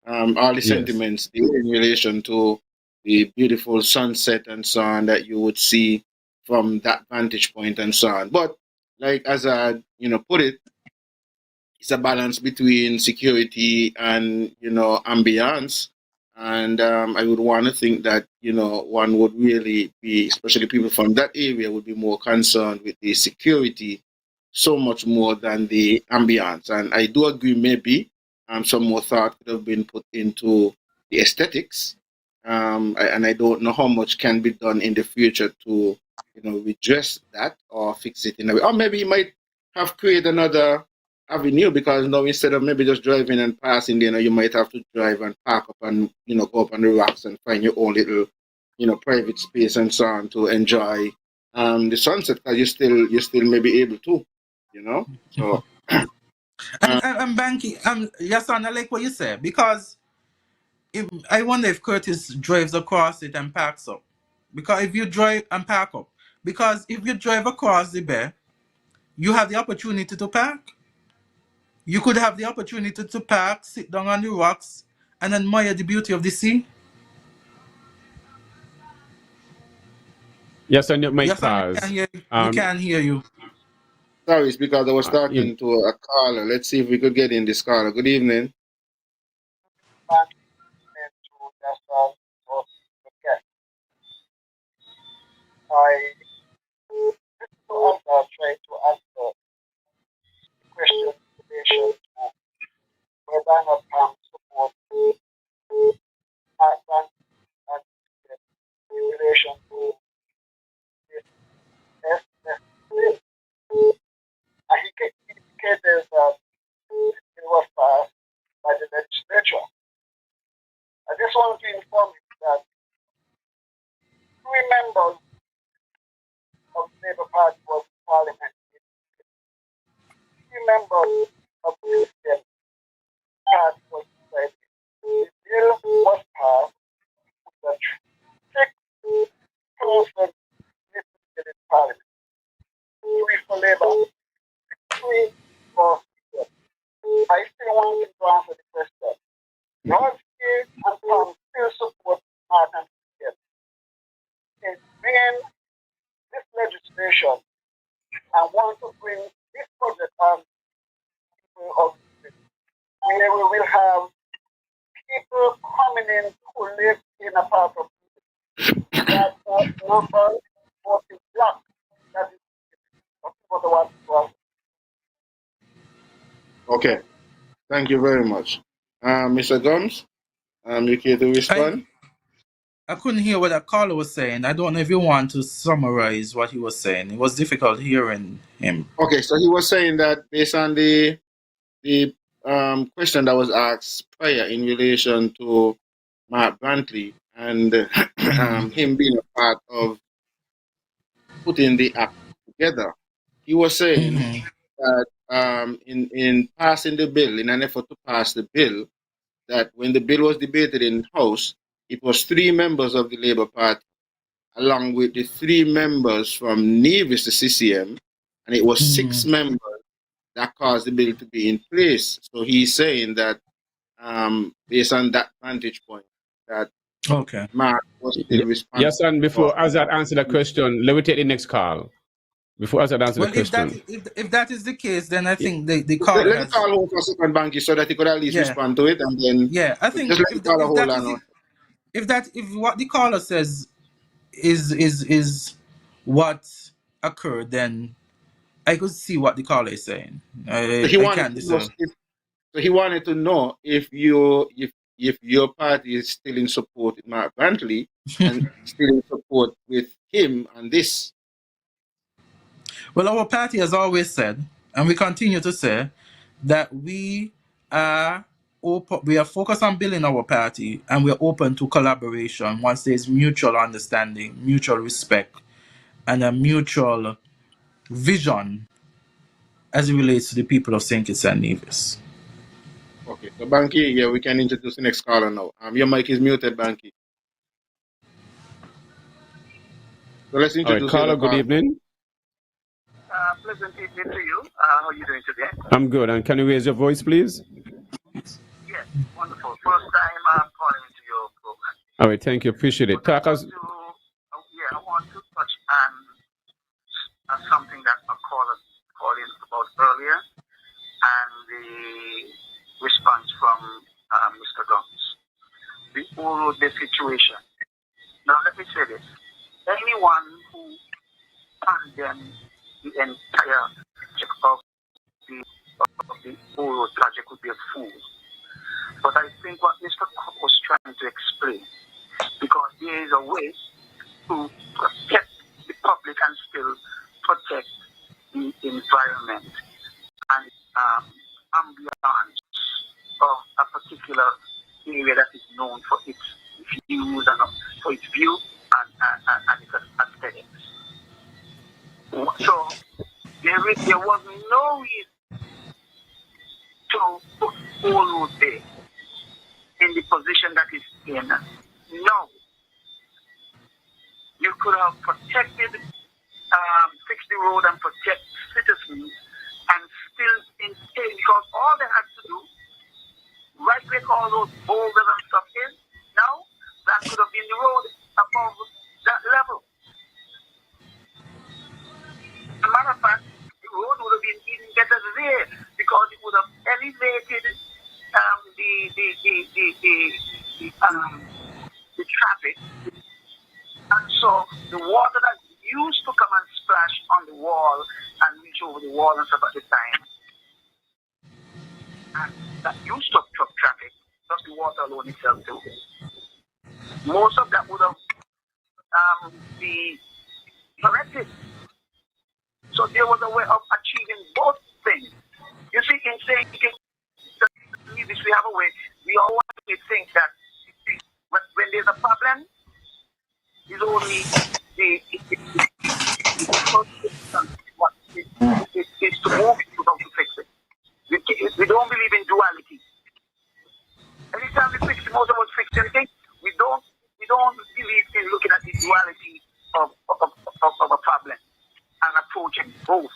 all the Yes. sentiments in relation to the beautiful sunset and so on that you would see from that vantage point and so on. But like as I, put it, it's a balance between security and ambience. And I would want to think that one would really be, especially people from that area, would be more concerned with the security so much more than the ambience. And I do agree, maybe some more thought could have been put into the aesthetics. And I don't know how much can be done in the future to redress that or fix it in a way. Or maybe you might have created another avenue because now instead of maybe just driving and passing, you might have to drive and park up and go up on the rocks and find your own little private space and so on to enjoy the sunset because you still may be able to, so And Banky, yes, and I like what you said because I wonder if Curtis drives across it and parks up. Because if you drive and park up, because if you drive across the bay, you have the opportunity to park. You could have the opportunity to park, sit down on the rocks, and admire the beauty of the sea. Yahsonn, your mic Yes, and we can pause. hear we Um, can hear you. sorry, it's because I was you, talking to a caller. Let's see if we could get in this caller. Good evening. Back into that of the guest. I try to answer the question in relation to whether or not support advance and in relation to this SSZ. And he indicated that it was passed by the legislature. I just want to inform you that three members of the Labour Party was in Parliament. Three members of the Christian Party was decided. The bill was passed with a strict person in Parliament. Three for Labour collaboration and want to bring this project on people of where we will have people coming in who live in a part of that urban working block that is what the one was. Okay. Thank you very much. Mr. Gumbs, you care to respond? I couldn't hear what that caller was saying. I don't know if you want to summarize what he was saying. It was difficult hearing him. Okay, so he was saying that based on the question that was asked prior in relation to Mark Brantley and him being a part of putting the act together, he was saying that in passing the bill, in an effort to pass the bill, that when the bill was debated in House, it was 3 members of the Labour Party, along with the 3 members from Nevis, the CCM, and it was 6 members that caused the bill to be in place. So he's saying that based on that vantage point, that Mark was still responsible. Yes, and before Azard answer the question, let me take the next call. Before Azard answer the question. If that is the case, then I think the caller Let the caller hold for a second, Bankie, so that he could at least respond to it, and then I think just let the caller hold on. If what the caller says is what occurred, then I could see what the caller is saying. So he wanted to know if your party is still in support with Mark Brantley and still in support with him on this. Well, our party has always said, and we continue to say, that we are focused on building our party, and we're open to collaboration once there's mutual understanding, mutual respect, and a mutual vision as it relates to the people of St. Kitts and Nevis. Okay, so Bankie, we can introduce the next caller now. Your mic is muted, Bankie. So let's introduce caller. Good evening. Pleasant evening to you. How are you doing today? I'm good. And can you raise your voice, please? Yes, wonderful. First time I'm calling into your program. All right, thank you. Appreciate it. I want to touch on something that a caller called in about earlier, and the response from Mr. Gumbs. The Uru situation. Now, let me say this. Anyone who condemns the entire of the Uru project would be a fool. But I think what Mr. Cook was trying to explain, because there is a way to protect the public and still protect the environment and ambience of a particular area that is known for its views and for its view and its aesthetics. So there was no reason to put Olu there in the position that is in. No. You could have protected, fixed the road and protect citizens and still maintain, because all they had to do, right where all those boulders and stuff in, now that could have been the road above that level. As a matter of fact, the road would have been even better there because it would have elevated the traffic, and so the water that used to come and splash on the wall and reach over the wall and stuff at the time, and that used to obstruct traffic, just the water alone itself too. Most of that would have be corrected. So there was a way of achieving both things. You see, in saying we have a way, we all want to think that when there's a problem, it's only it's to move it, not to fix it. We don't believe in duality. Every time we fix, most of us fix anything, we don't believe in looking at the duality of a problem and approaching both.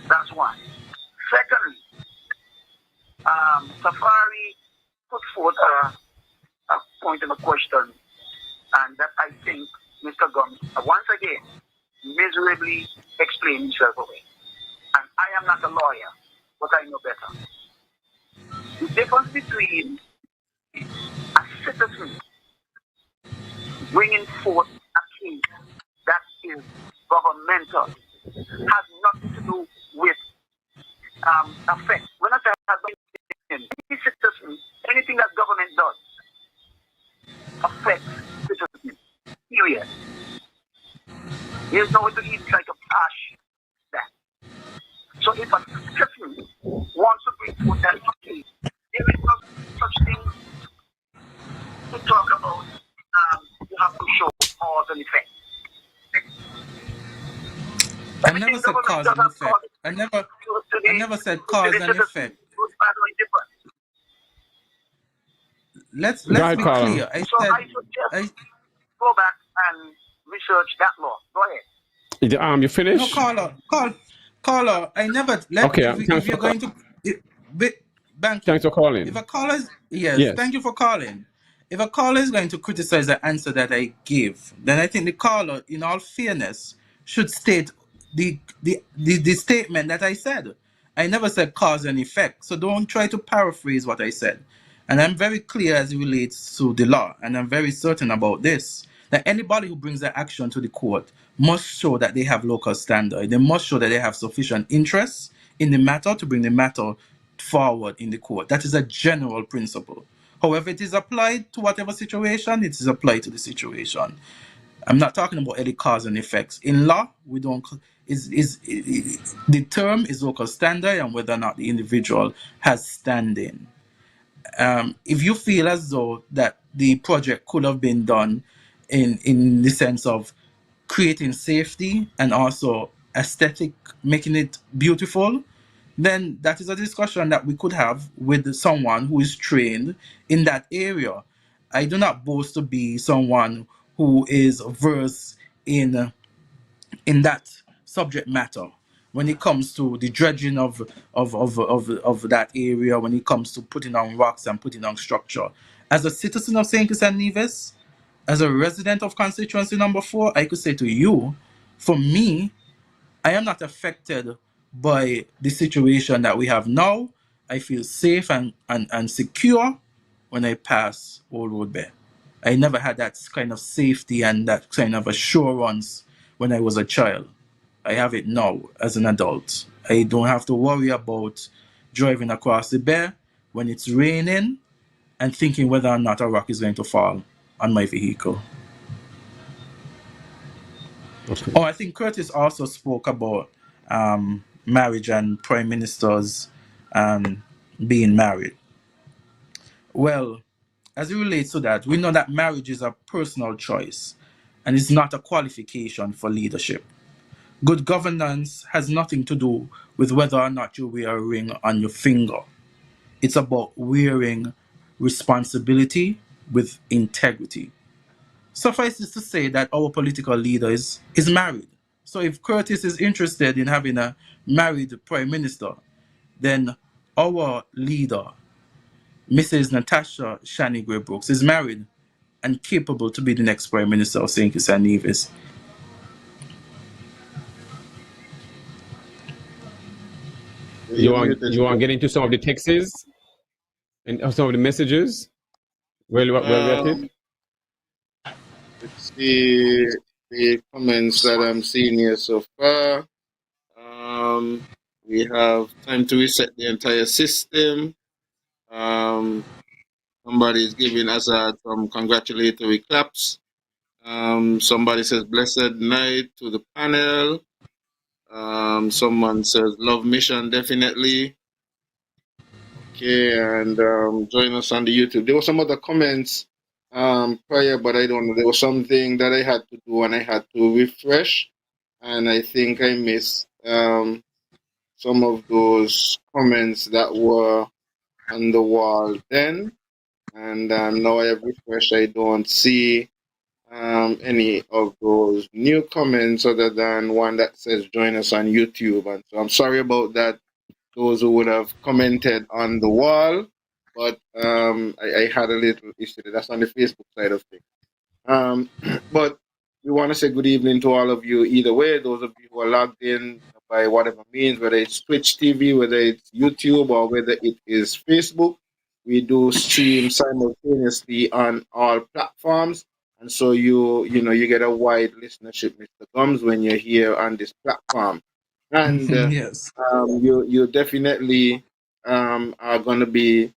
That's one. Secondly, Safari put forth a point and a question, and that I think Mr. Gumbs once again miserably explain himself away. And I am not a lawyer, but I know better. The difference between a citizen bringing forth a case that is governmental has nothing to do with effect. When I say any citizen, anything that government does affects citizens. Period. There's no way to eat like a cash that. So if a citizen wants to bring forth that case, there is no such thing to talk about. You have to show cause and effect. I never said cause and effect. I never said cause and effect. Let's be clear. I suggest go back and research that law. Go ahead. You finished? No, caller. I never. If you're going to, Bankie, thanks for calling. If a caller, yes, thank you for calling. If a caller is going to criticize the answer that I give, then I think the caller, in all fairness, should state the statement that I said. I never said cause and effect, so don't try to paraphrase what I said. And I'm very clear as it relates to the law, and I'm very certain about this, that anybody who brings their action to the court must show that they have local standard. They must show that they have sufficient interest in the matter to bring the matter forward in the court. That is a general principle. However, it is applied to whatever situation, it is applied to the situation. I'm not talking about any cause and effects. In law, we don't. The term is local standard and whether or not the individual has standing. If you feel as though that the project could have been done in the sense of creating safety and also aesthetic, making it beautiful, then that is a discussion that we could have with someone who is trained in that area. I do not boast to be someone who is versed in that subject matter when it comes to the dredging of that area, when it comes to putting on rocks and putting on structure. As a citizen of St. Kitts and Nevis, as a resident of constituency number 4, I could say to you, for me, I am not affected by the situation that we have now. I feel safe and secure when I pass Old Road Bay. I never had that kind of safety and that kind of assurance when I was a child. I have it now as an adult. I don't have to worry about driving across the bay when it's raining and thinking whether or not a rock is going to fall on my vehicle. Okay. Oh, I think Curtis also spoke about marriage and prime ministers being married. Well, as it relates to that, we know that marriage is a personal choice and is not a qualification for leadership. Good governance has nothing to do with whether or not you wear a ring on your finger. It's about wearing responsibility with integrity. Suffice it to say that our political leader is married. So if Curtis is interested in having a married prime minister, then our leader, Mrs. Natasha Shani Gray Brooks, is married and capable to be the next prime minister of St. Kitts and Nevis. You want to get into some of the texts and some of the messages? Well, at it? Let's see the comments that I'm seeing here so far. We have time to reset the entire system. Somebody is giving Azard some congratulatory claps. Somebody says blessed night to the panel. Someone says love mission, definitely. Okay, and join us on the YouTube. There were some other comments prior, but I don't know. There was something that I had to do and I had to refresh, and I think I missed some of those comments that were on the wall then, and now I have refreshed. I don't see any of those new comments other than one that says join us on YouTube, and so I'm sorry about that, those who would have commented on the wall, but I had a little issue. That's on the Facebook side of things. But we want to say good evening to all of you either way. Those of you who are logged in by whatever means, whether it's Twitch TV, whether it's YouTube, or whether it is Facebook. We do stream simultaneously on all platforms. And so you get a wide listenership, Mr. Gums, when you're here on this platform. And Yes. you definitely are going to be,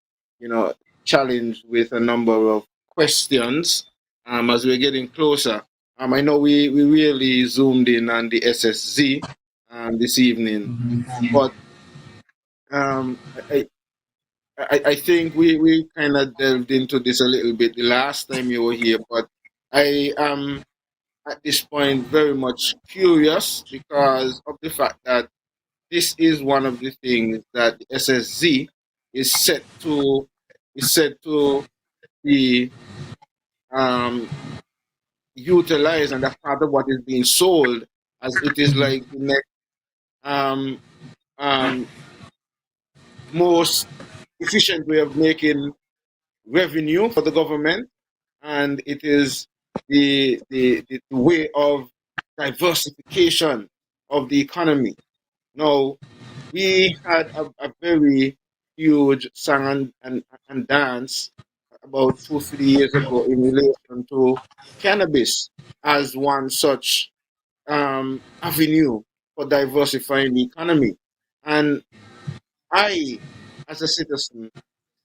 challenged with a number of questions as we're getting closer. I know we really zoomed in on the SSZ this evening, but I think we kind of delved into this a little bit the last time you were here, but I am at this point very much curious because of the fact that this is one of the things that the SSZ is set to be utilized, and that's part of what is being sold as it is like the next um, um, most efficient way of making revenue for the government, and it is the way of diversification of the economy. Now, we had a very huge song and dance about 2-3 years ago in relation to cannabis as one such avenue for diversifying the economy. And I, as a citizen,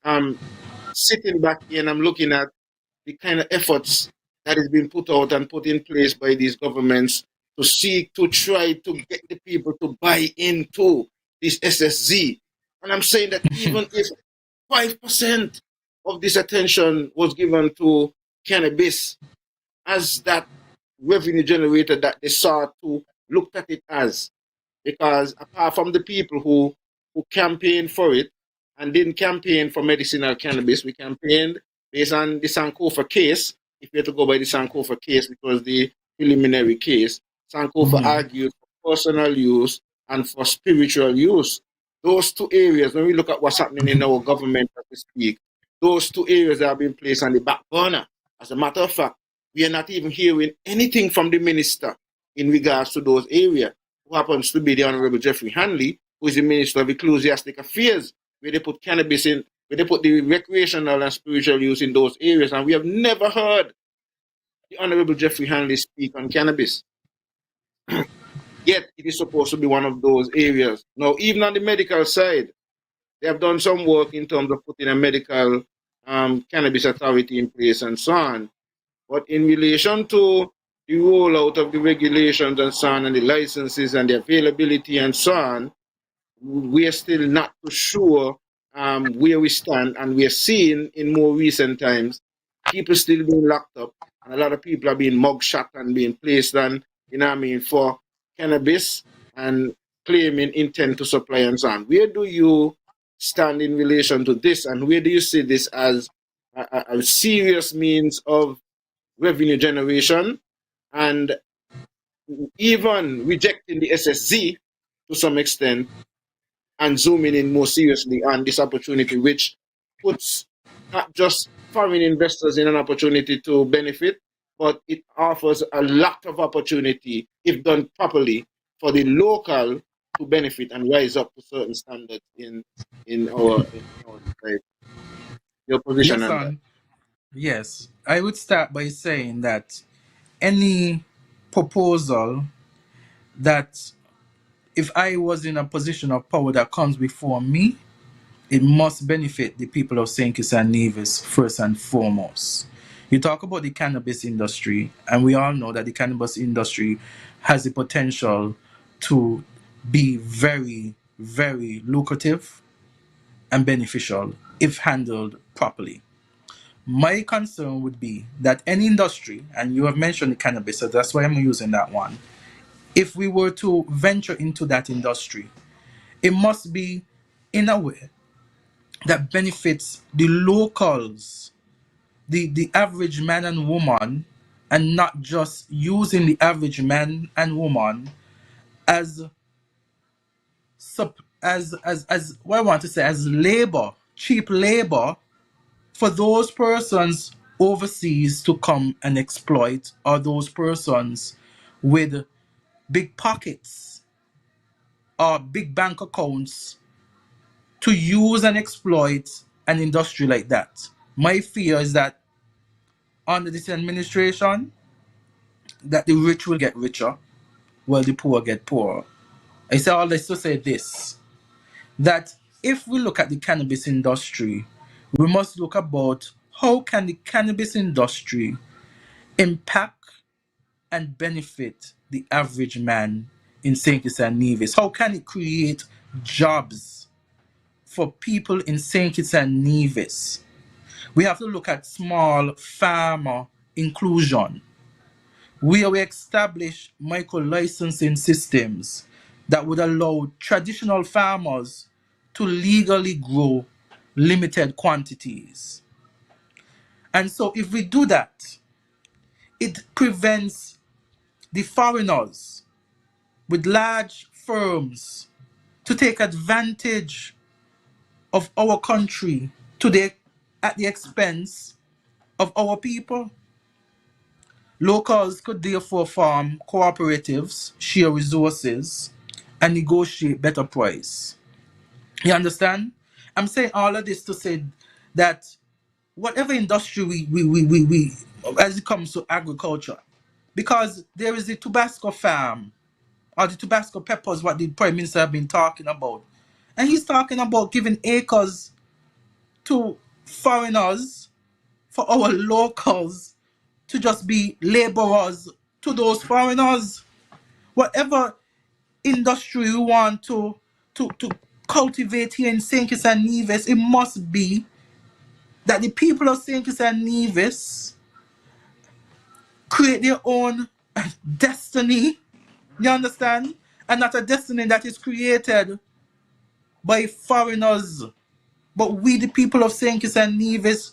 am sitting back here and I'm looking at the kind of efforts that is being put out and put in place by these governments to seek to try to get the people to buy into this SSZ. And I'm saying that even if 5% of this attention was given to cannabis as that revenue generator that they saw to look at it as, because apart from the people who campaigned for it and didn't campaign for medicinal cannabis, we campaigned based on the Sankofa case. If you have to go by the Sankofa case, which was the preliminary case, Sankofa argued for personal use and for spiritual use. Those two areas, when we look at what's happening in our government as we speak, those two areas that have been placed on the back burner. As a matter of fact, we are not even hearing anything from the minister in regards to those areas, who happens to be the Honorable Jeffrey Hanley, who is the Minister of Ecclesiastic Affairs, where they put cannabis in, where they put the recreational and spiritual use in those areas. And we have never heard the Honorable Jeffrey Hanley speak on cannabis. Yet it is supposed to be one of those areas. Now, even on the medical side, they have done some work in terms of putting a medical cannabis authority in place and so on. But in relation to the rollout of the regulations and so on, and the licenses and the availability and so on, we are still not too sure where we stand. And we are seeing in more recent times people still being locked up, and a lot of people are being mugshot and being placed on, for cannabis and claiming intent to supply and so on. Where do you stand in relation to this, and where do you see this as a serious means of revenue generation, and even rejecting the SSZ to some extent and zooming in more seriously on this opportunity, which puts not just foreign investors in an opportunity to benefit, but it offers a lot of opportunity, if done properly, for the local to benefit and rise up to certain standards in our society. Your position Yes, on that? son. Yes. I would start by saying that any proposal that, if I was in a position of power that comes before me, it must benefit the people of St. Kitts and Nevis first and foremost. You talk about the cannabis industry, and we all know that the cannabis industry has the potential to be very, very lucrative and beneficial if handled properly. My concern would be that any industry, and you have mentioned the cannabis, so that's why I'm using that one. If we were to venture into that industry, it must be in a way that benefits the locals, the average man and woman, and not just using the average man and woman as as what I want to say, as labor, cheap labor for those persons overseas to come and exploit are those persons with big pockets or big bank accounts to use and exploit an industry like that. My fear is that under this administration, that the rich will get richer while the poor get poorer. I say all this to say this, that if we look at the cannabis industry, we must look about how can the cannabis industry impact and benefit the average man in St. Kitts and Nevis? How can it create jobs for people in St. Kitts and Nevis? We have to look at small farmer inclusion, where we establish micro licensing systems that would allow traditional farmers to legally grow limited quantities. And so, if we do that, it prevents the foreigners with large firms to take advantage of our country at the expense of our people. Locals could therefore form cooperatives, share resources, and negotiate better price. You understand? I'm saying all of this to say that whatever industry we as it comes to agriculture, because there is the Tabasco farm or the Tabasco peppers, what the Prime Minister have been talking about. And he's talking about giving acres to foreigners for our locals to just be laborers to those foreigners. Whatever industry we want to cultivate here in St. Kitts and Nevis, it must be that the people of St. Kitts and Nevis create their own destiny. You understand? And not a destiny that is created by foreigners. But we, the people of St. Kitts and Nevis,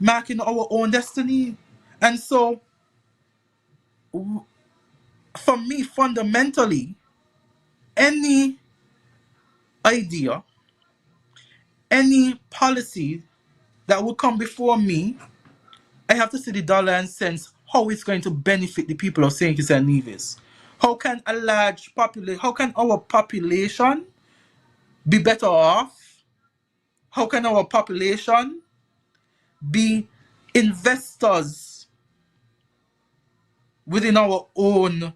marking our own destiny. And so, for me, fundamentally, any idea, any policy that will come before me, I have to see the dollar and cents, how it's going to benefit the people of St. Kitts and Nevis. How can how can our population be better off? How can our population be investors within our own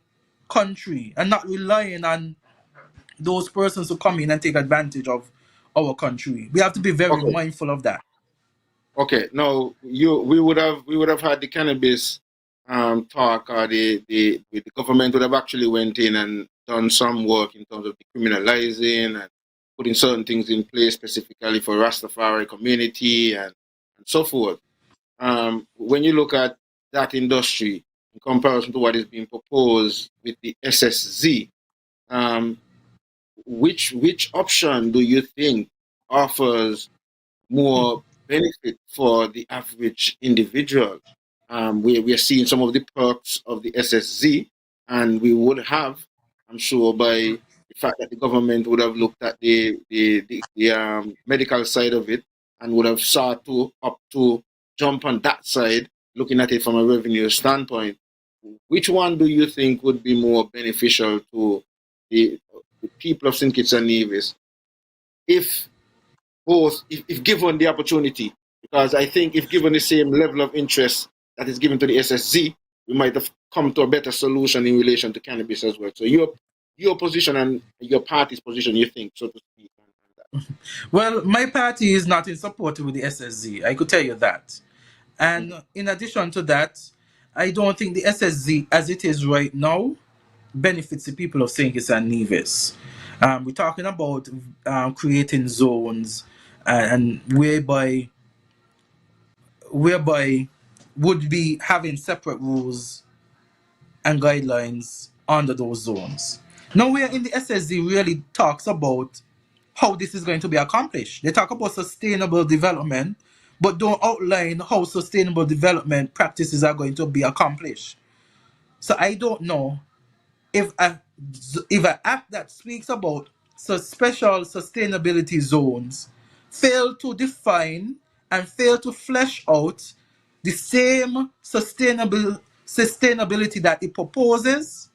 country and not relying on those persons who come in and take advantage of our country? We have to be very Okay. mindful of that. Okay. Now we would have had the cannabis talk, or the government would have actually went in and done some work in terms of decriminalizing and putting certain things in place specifically for Rastafari community and so forth. When you look at that industry in comparison to what is being proposed with the SSZ, which option do you think offers more benefit for the average individual? We are seeing some of the perks of the SSZ, and we would have, I'm sure, by the fact that the government would have looked at the medical side of it and would have sought to jump on that side, looking at it from a revenue standpoint. Which one do you think would be more beneficial to the people of St. Kitts and Nevis if given the opportunity? Because I think if given the same level of interest that is given to the SSZ, we might have come to a better solution in relation to cannabis as well. So your position and your party's position, you think, so to speak, on that. Well, my party is not in support with the SSZ. I could tell you that. And in addition to that, I don't think the SSZ, as it is right now, benefits the people of St. Kitts and Nevis. We're talking about creating zones and whereby would be having separate rules and guidelines under those zones. Nowhere in the SSZ really talks about how this is going to be accomplished. They talk about sustainable development, but don't outline how sustainable development practices are going to be accomplished. So I don't know if an act that speaks about special sustainability zones fail to define and fail to flesh out the same sustainability that it proposes,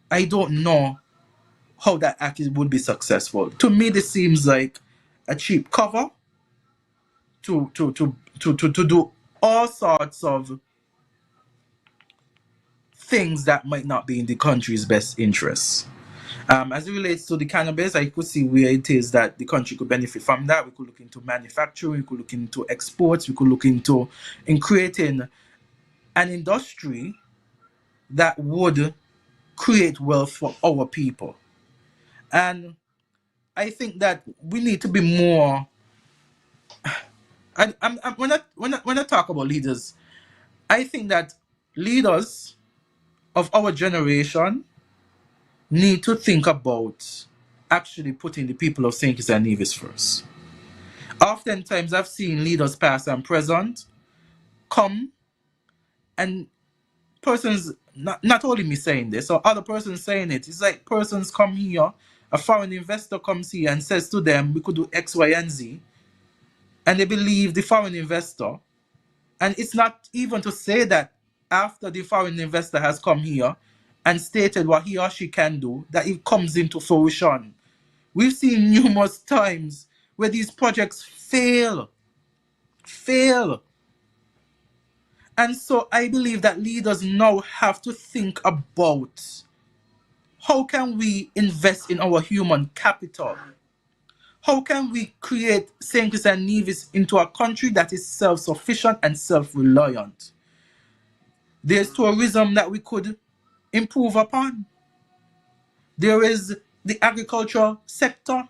I don't know how that act would be successful. To me, this seems like a cheap cover to do all sorts of things that might not be in the country's best interests. As it relates to the cannabis, I could see where it is that the country could benefit from that. We could look into manufacturing, we could look into exports, we could look into in creating an industry that would create wealth for our people. And I think that we need to be more. When I talk about leaders, I think that leaders of our generation need to think about actually putting the people of St. Kitts and Nevis first. Oftentimes, I've seen leaders past and present come and persons, not only me saying this, or other persons saying it. It's like persons come here, a foreign investor comes here and says to them, we could do X, Y, and Z. And they believe the foreign investor. And it's not even to say that after the foreign investor has come here and stated what he or she can do, that it comes into fruition. We've seen numerous times where these projects fail. And so I believe that leaders now have to think about how can we invest in our human capital? How can we create St. Kitts and Nevis into a country that is self-sufficient and self-reliant? There's tourism that we could improve upon. There is the agricultural sector.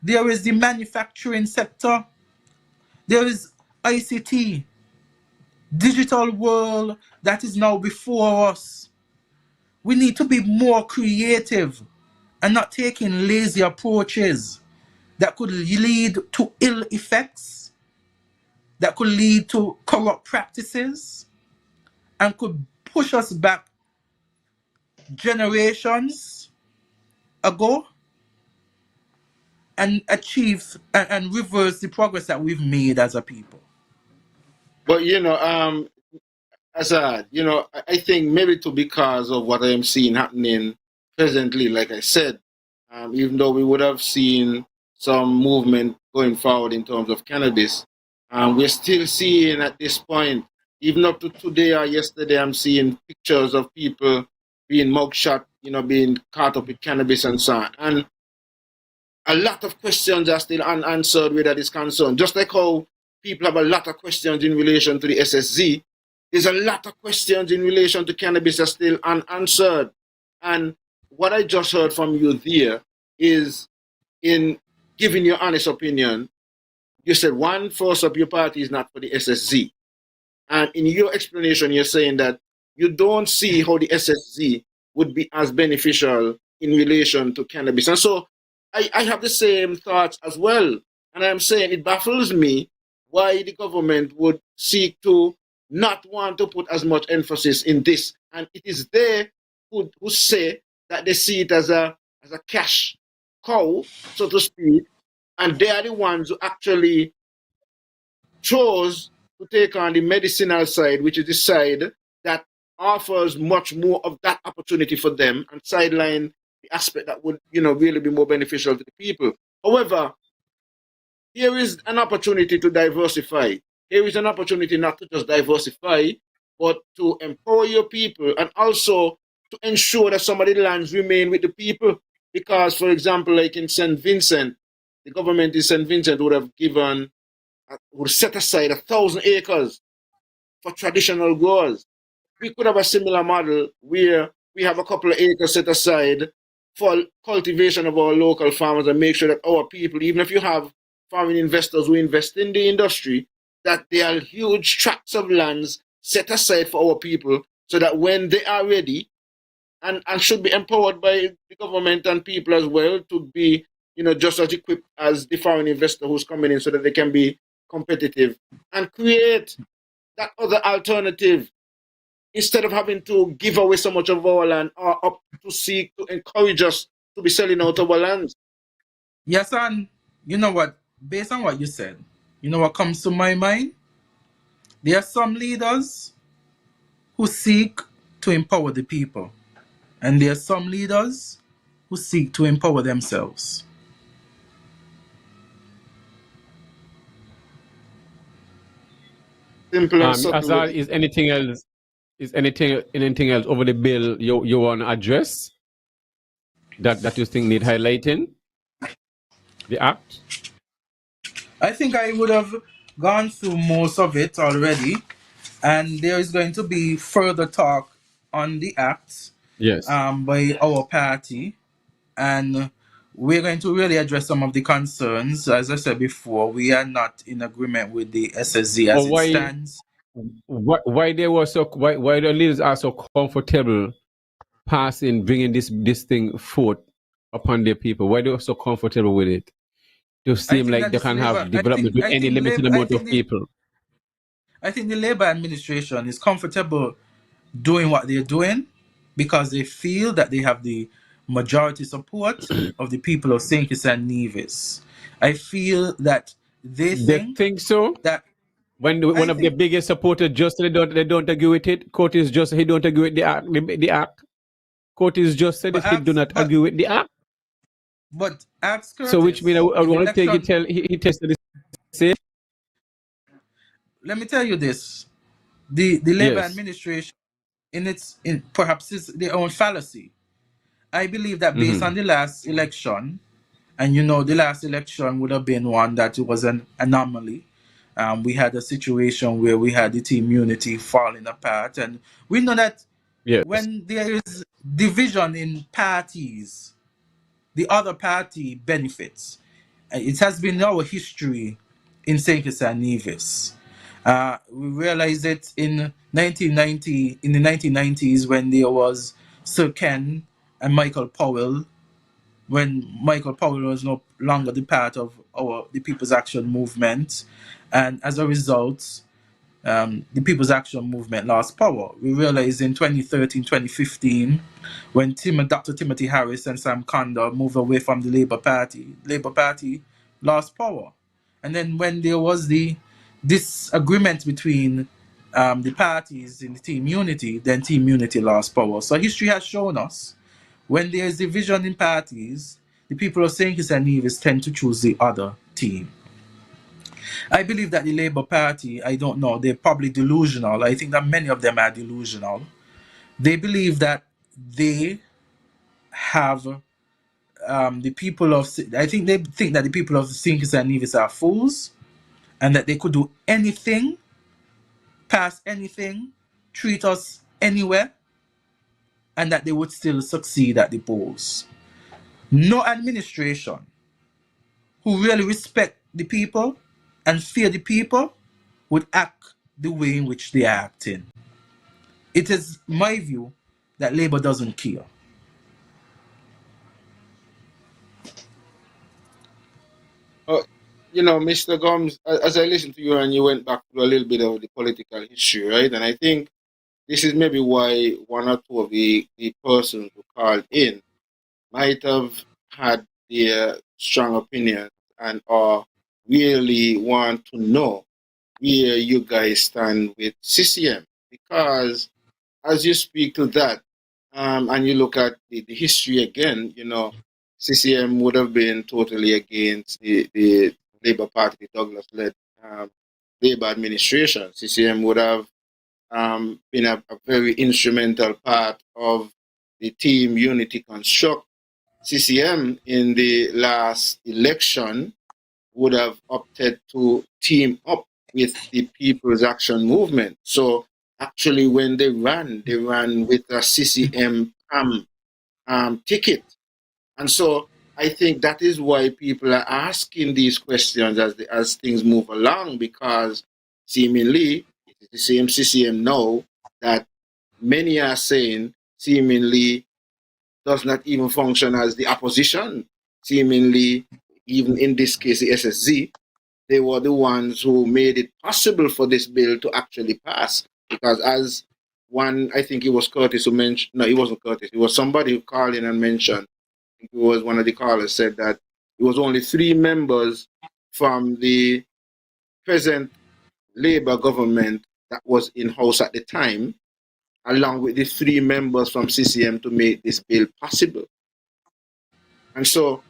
There is the manufacturing sector. There is ICT, digital world that is now before us. We need to be more creative and not taking lazy approaches that could lead to ill effects, that could lead to corrupt practices, and could push us back generations ago and achieve and reverse the progress that we've made as a people. But Azard, I think maybe because of what I am seeing happening presently, like I said, even though we would have seen some movement going forward in terms of cannabis, we're still seeing at this point, even up to today or yesterday, I'm seeing pictures of people being mugshot, being caught up with cannabis and so on. And a lot of questions are still unanswered where that is concerned. Just like how people have a lot of questions in relation to the SSZ, there's a lot of questions in relation to cannabis are still unanswered. And what I just heard from you there is, in giving your honest opinion, you said one force of your party is not for the SSZ. And in your explanation, you're saying that you don't see how the SSZ would be as beneficial in relation to cannabis. And so I have the same thoughts as well. And I'm saying it baffles me why the government would seek to not want to put as much emphasis in this. And it is they who say that they see it as a cash cow, so to speak, and they are the ones who actually chose to take on the medicinal side, which is the side that offers much more of that opportunity for them, and sideline the aspect that would, really be more beneficial to the people. However, here is an opportunity to diversify. Here is an opportunity not to just diversify, but to empower your people and also to ensure that some of the lands remain with the people. Because, for example, like in St. Vincent, the government in St. Vincent would set aside 1,000 acres for traditional growers. We could have a similar model where we have a couple of acres set aside for cultivation of our local farmers and make sure that our people, even if you have foreign investors who invest in the industry, that there are huge tracts of lands set aside for our people so that when they are ready, and should be empowered by the government and people as well to be, just as equipped as the foreign investor who's coming in so that they can be competitive and create that other alternative instead of having to give away so much of our land or up to seek to encourage us to be selling out our lands. Yes, and you know what? Based on what you said, you know what comes to my mind? There are some leaders who seek to empower the people, and there are some leaders who seek to empower themselves. Simple and subtle with Azar, it. is anything else? Is anything else over the bill you want to address that you think need highlighting? The act. I think I would have gone through most of it already, and there is going to be further talk on the act Yes. by our party, and we're going to really address some of the concerns. As I said before, we are not in agreement with the SSZ Or as it stands. why they were so why the leaders are so comfortable passing bringing this thing forth upon their people? Why they were so comfortable with it? To I seem think like that they this can have labor. development with any limited amount of people. I think the Labour administration is comfortable doing what they're doing because they feel that they have the majority support of the people of St. Kitts and Nevis. I feel that they They think think so. that When one I of their think, biggest supporters just they don't agree with it. Curtis just he don't agree with the act. The act. Curtis just said but it. He do ask, not agree with the act. but ask So which means Curtis I in the want to take it. election. He tested the same. Let me tell you this: the Labour Yes. administration, in perhaps it's their own fallacy. I believe that based Mm-hmm. on the last election, and you know, the last election would have been one that it was an anomaly. We had a situation where we had the team unity falling apart, and we know that Yes. when there is division in parties, the other party benefits. It has been our history in St. Kitts and Nevis. We realized it in 1990, in the 1990s when there was Sir Ken and Michael Powell, when Michael Powell was no longer the part of the People's Action Movement, and as a result, the People's Action Movement lost power. We realized in 2013, 2015, when Dr. Timothy Harris and Sam Condor moved away from the Labour Party lost power. And then when there was the disagreement between the parties in the Team Unity, then Team Unity lost power. So history has shown us when there is division in parties, the people of St. Kitts and Nevis tend to choose the other team. I believe that the Labour Party, I don't know, they're probably delusional. I think that many of them are delusional. They believe that they have the people of, I think they think that the people of St. Kitts and Nevis are fools and that they could do anything, pass anything, treat us anywhere, and that they would still succeed at the polls. No administration who really respect the people and fear the people would act the way in which they are acting. It is my view that Labour doesn't care. Uh, Mr. Gums, as I listened to you and you went back to a little bit of the political history, right? And I think this is maybe why one or two of the persons who called in might have had their strong opinions and or really want to know where you guys stand with CCM. Because as you speak to that, and you look at the history again, CCM would have been totally against the Labour Party, the Douglas-led Labour administration. CCM would have been a very instrumental part of the team unity construct. CCM in the last election would have opted to team up with the People's Action Movement. So actually, when they ran with a CCM ticket. And so I think that is why people are asking these questions as things move along, because seemingly it is the same CCM now that many are saying seemingly does not even function as the opposition. Seemingly, even in this case, the SSZ, they were the ones who made it possible for this bill to actually pass. Because as one, I think it was Curtis who mentioned, no, it wasn't Curtis, it was somebody who called in and mentioned, I think it was one of the callers said that it was only 3 members from the present Labour government that was in house at the time, along with the 3 members from CCM to make this bill possible. And so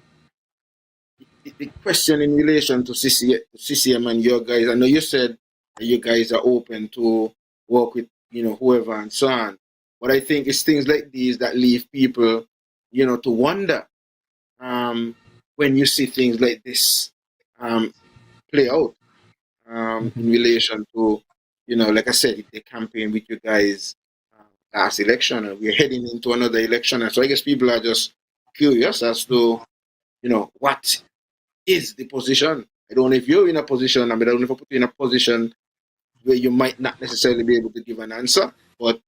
the question in relation to CCM and your guys, I know you said that you guys are open to work with, whoever and so on. But I think it's things like these that leave people, to wonder when you see things like this play out in relation to, like I said, the campaign with you guys last election, and we're heading into another election. And so I guess people are just curious as to, what is the position. I don't know if you're in a position, I don't know if I put you in a position where you might not necessarily be able to give an answer, but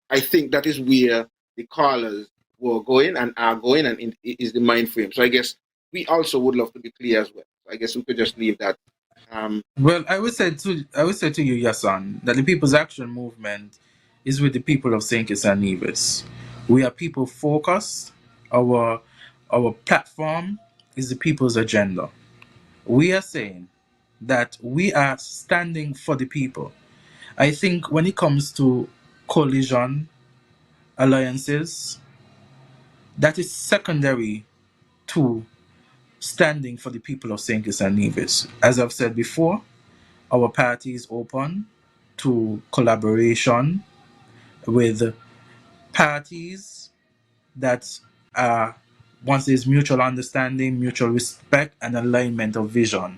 I think that is where the callers were going and are going, and it is the mind frame. So I guess we also would love to be clear as well. So I guess we could just leave that. Well, I would say to you, Yahsonn, that the People's Action Movement is with the people of St. Kitts and Nevis. We are people focused. Our platform is the people's agenda. We are saying that we are standing for the people. I think when it comes to coalition alliances, that is secondary to standing for the people of St. Kitts and Nevis. As I've said before, our party is open to collaboration with parties that are, once there's mutual understanding, mutual respect, and alignment of vision.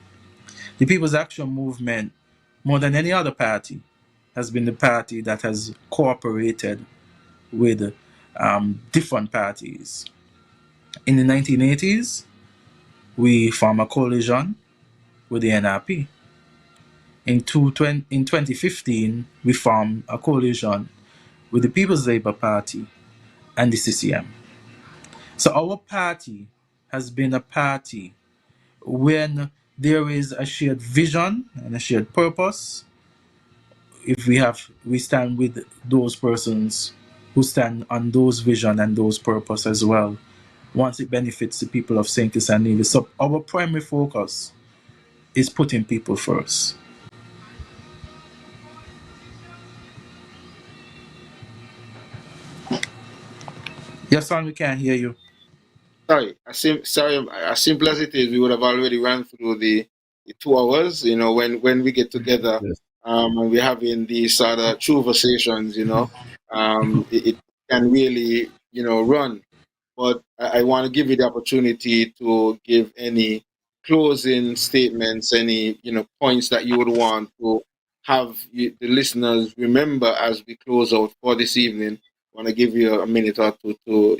The People's Action Movement, more than any other party, has been the party that has cooperated with different parties. In the 1980s, we formed a coalition with the NRP. In 2015, we formed a coalition with the People's Labour Party and the CCM. So our party has been a party when there is a shared vision and a shared purpose. If we stand with those persons who stand on those vision and those purpose as well, once it benefits the people of St. Kitts and Nevis. So our primary focus is putting people first. Yes, son, we can't hear you. Sorry, as simple as it is, we would have already ran through the 2 hours, when we get together, Yes. and we're having these sort of conversations, it can really, run. But I want to give you the opportunity to give any closing statements, any, points that you would want to have the listeners remember as we close out for this evening. I want to give you a minute or two to,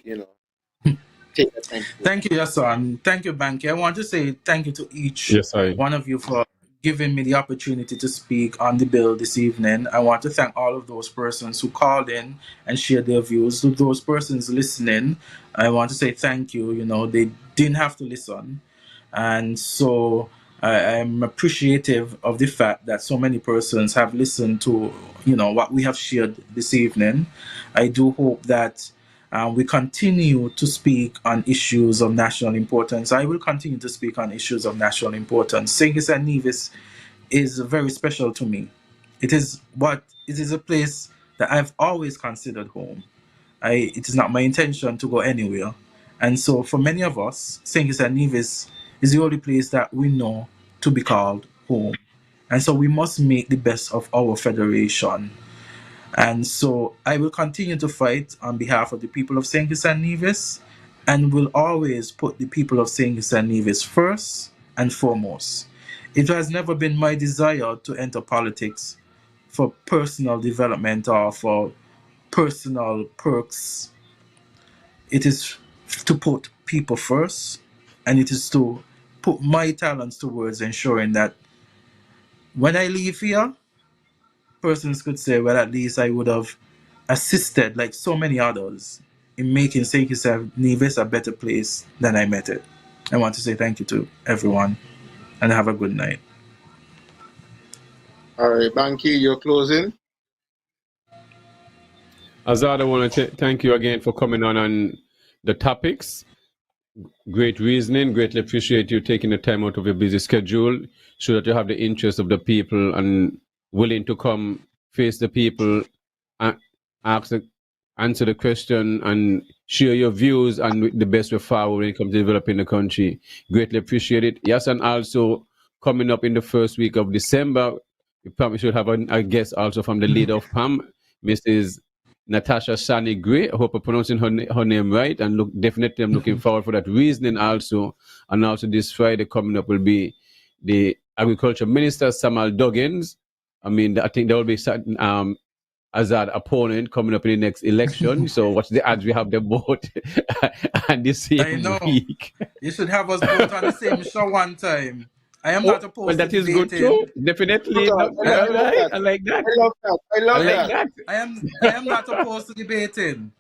take the time to do Thank you, Yahsonn. Thank you, Bankie. I want to say thank you to each Yes, I. one of you for giving me the opportunity to speak on the bill this evening. I want to thank all of those persons who called in and shared their views. To those persons listening, I want to say thank you. They didn't have to listen. And so I'm appreciative of the fact that so many persons have listened to, what we have shared this evening. I do hope that we continue to speak on issues of national importance. I will continue to speak on issues of national importance. St. Kitts and Nevis is very special to me. It is a place that I've always considered home. It is not my intention to go anywhere. And so for many of us, St. Kitts and Nevis is the only place that we know to be called home. And so we must make the best of our federation. And so I will continue to fight on behalf of the people of St. Kitts and Nevis, and will always put the people of St. Kitts and Nevis first and foremost. It has never been my desire to enter politics for personal development or for personal perks. It is to put people first, and it is to put my talents towards ensuring that when I leave here, persons could say, well, at least I would have assisted, like so many others, in making St. Kitts and Nevis a better place than I met it. I want to say thank you to everyone, and have a good night. All right, Bankie, you're closing. Azard, I want to thank you again for coming on the topics. Great reasoning. Greatly appreciate you taking the time out of your busy schedule so that you have the interest of the people and willing to come face the people, answer the question, and share your views and the best way forward when it comes to developing the country. Greatly appreciate it. Yes, and also coming up in the first week of December, we probably should have a guest also from the leader of PAM, Mrs. Natasha Shani Gray. I hope I'm pronouncing her name right. And definitely I'm looking forward for that reasoning also. And also this Friday coming up will be the Agriculture Minister, Samuel Duggins. I mean, I think there will be certain Azard opponent coming up in the next election. So what's the odds we have them both and the same week? You should have us both on the same show one time. I am not opposed to debating. Well, that is good too. Definitely. I like that. I love that. I am not opposed to debating.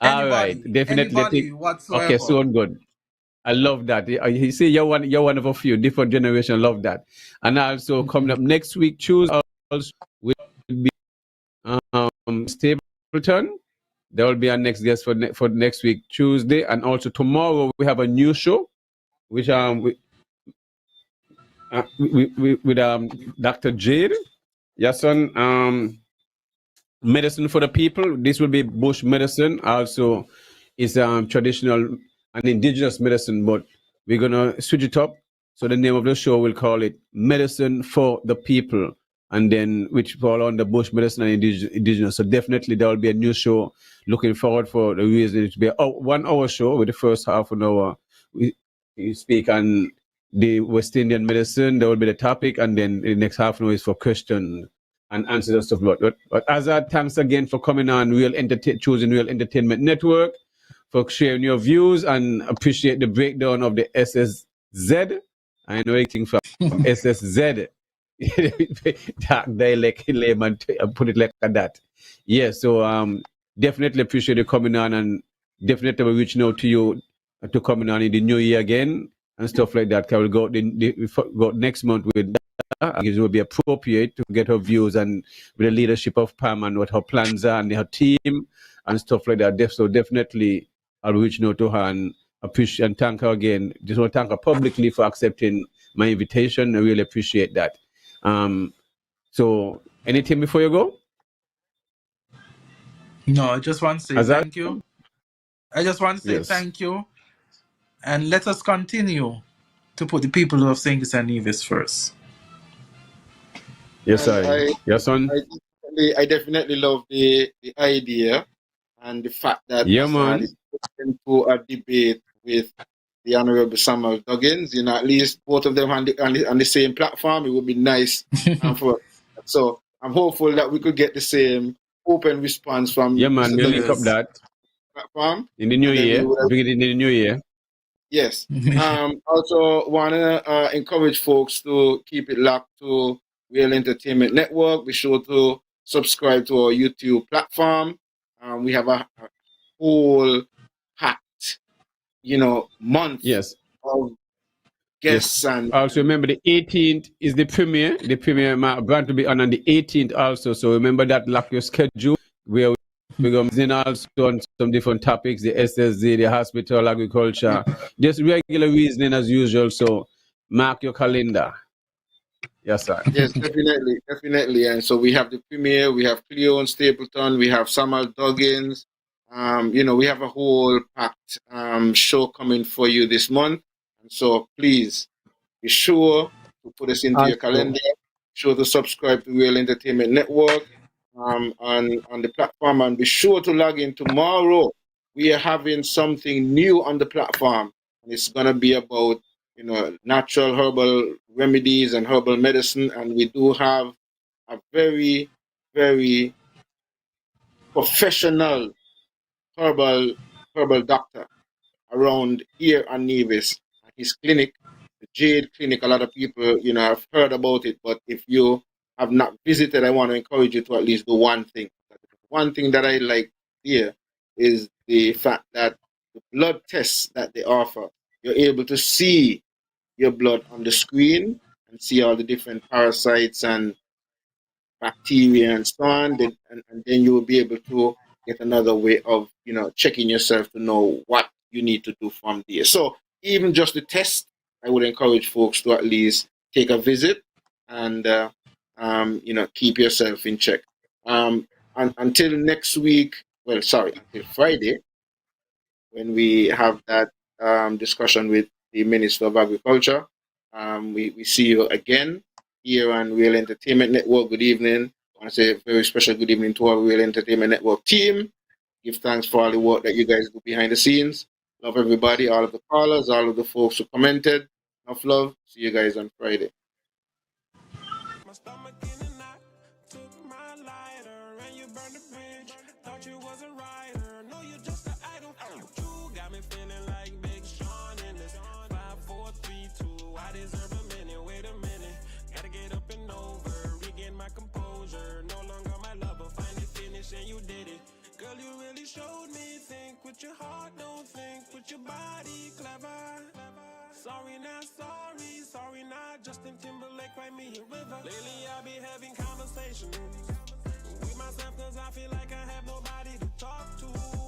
All right, definitely. Anybody whatsoever. Okay, so good. I love that. You see, you're one of a few different generation. Love that. And also coming up next week, Tuesday will be Stapleton. There will be our next guest for next week Tuesday, and also tomorrow we have a new show, which with Dr. Jade Yahsonn, medicine for the people. This will be bush medicine. Also, it's traditional and indigenous medicine, but we're gonna switch it up. So the name of the show will call it Medicine for the People, and then which fall on the bush medicine and indigenous. So definitely there will be a new show. Looking forward for the reason it to be a 1 hour show with the first half an hour. We speak on the West Indian medicine. There will be the topic, and then the next half an hour is for questions and answers and stuff. But Azard, thanks again for coming on choosing Real Entertainment Network, for sharing your views, and appreciate the breakdown of the SSZ. I know anything from SSZ. Dark dialect layman, put it like that. Yeah, so definitely appreciate you coming on, and definitely we're reaching out to you to coming on in the new year again and stuff like that. We'll go next month with that. It will be appropriate to get her views and with the leadership of Pam and what her plans are and her team and stuff like that. So definitely I'll be reaching out to her and appreciate and thank her again. Just want to thank her publicly for accepting my invitation. I really appreciate that. So anything before you go? No, I just want to say thank you. I just want to say thank you. And let us continue to put the people of St. Kitts and Nevis first. Yes, son. I definitely love the idea and the fact that into a debate with the Honorable Samuel Duggins, at least both of them on the same platform. It would be nice for us. So I'm hopeful that we could get the same open response from we'll link up that platform in the new year. Beginning in the new year. Yes. Also want to encourage folks to keep it locked to Real Entertainment Network. Be sure to subscribe to our YouTube platform. We have a whole packed, month of guests. And also remember the 18th is the premiere. The premiere going to be on the 18th also. So remember that, lock your schedule. We're going to also on some different topics, the SSZ, the hospital, agriculture, just regular reasoning as usual. So mark your calendar. Yes, sir. Yes, definitely. And so we have the premiere, we have Cleo and Stapleton, we have Samuel Duggins. We have a whole packed show coming for you this month. And so please be sure to put us into your calendar. Be sure to subscribe to Real Entertainment Network on the platform, and be sure to log in tomorrow. We are having something new on the platform, and it's going to be about natural herbal remedies and herbal medicine. And we do have a very, very professional herbal doctor around here on Nevis. His clinic, the Jade Clinic, a lot of people, have heard about it, but if you have not visited, I want to encourage you to at least do one thing. One thing that I like here is the fact that the blood tests that they offer, you're able to see your blood on the screen and see all the different parasites and bacteria and so on, and then you will be able to get another way of checking yourself to know what you need to do from there. So even just the test, I would encourage folks to at least take a visit and keep yourself in check. And until next week, until Friday, when we have that discussion with the Minister of Agriculture. We see you again here on Real Entertainment Network. Good evening. I want to say a very special good evening to our Real Entertainment Network team. Give thanks for all the work that you guys do behind the scenes. Love everybody, all of the callers, all of the folks who commented. Enough love. See you guys on Friday. My stomach in a knot, took my lighter and you burned the bridge. Thought you was a writer, no, you're just an idol. You got me feeling like Big Sean in this 5, 4, 3, 2. I deserve a minute. Wait a minute, gotta get up and over, regain my composure. No longer my lover, finally finished and you did it. Girl, you really showed me. Think with your heart, don't think with your body. Clever. Sorry, not sorry. Sorry, not Justin Timberlake. Write me a river. Lately, I be having conversations with myself, cause I feel like I have nobody to talk to.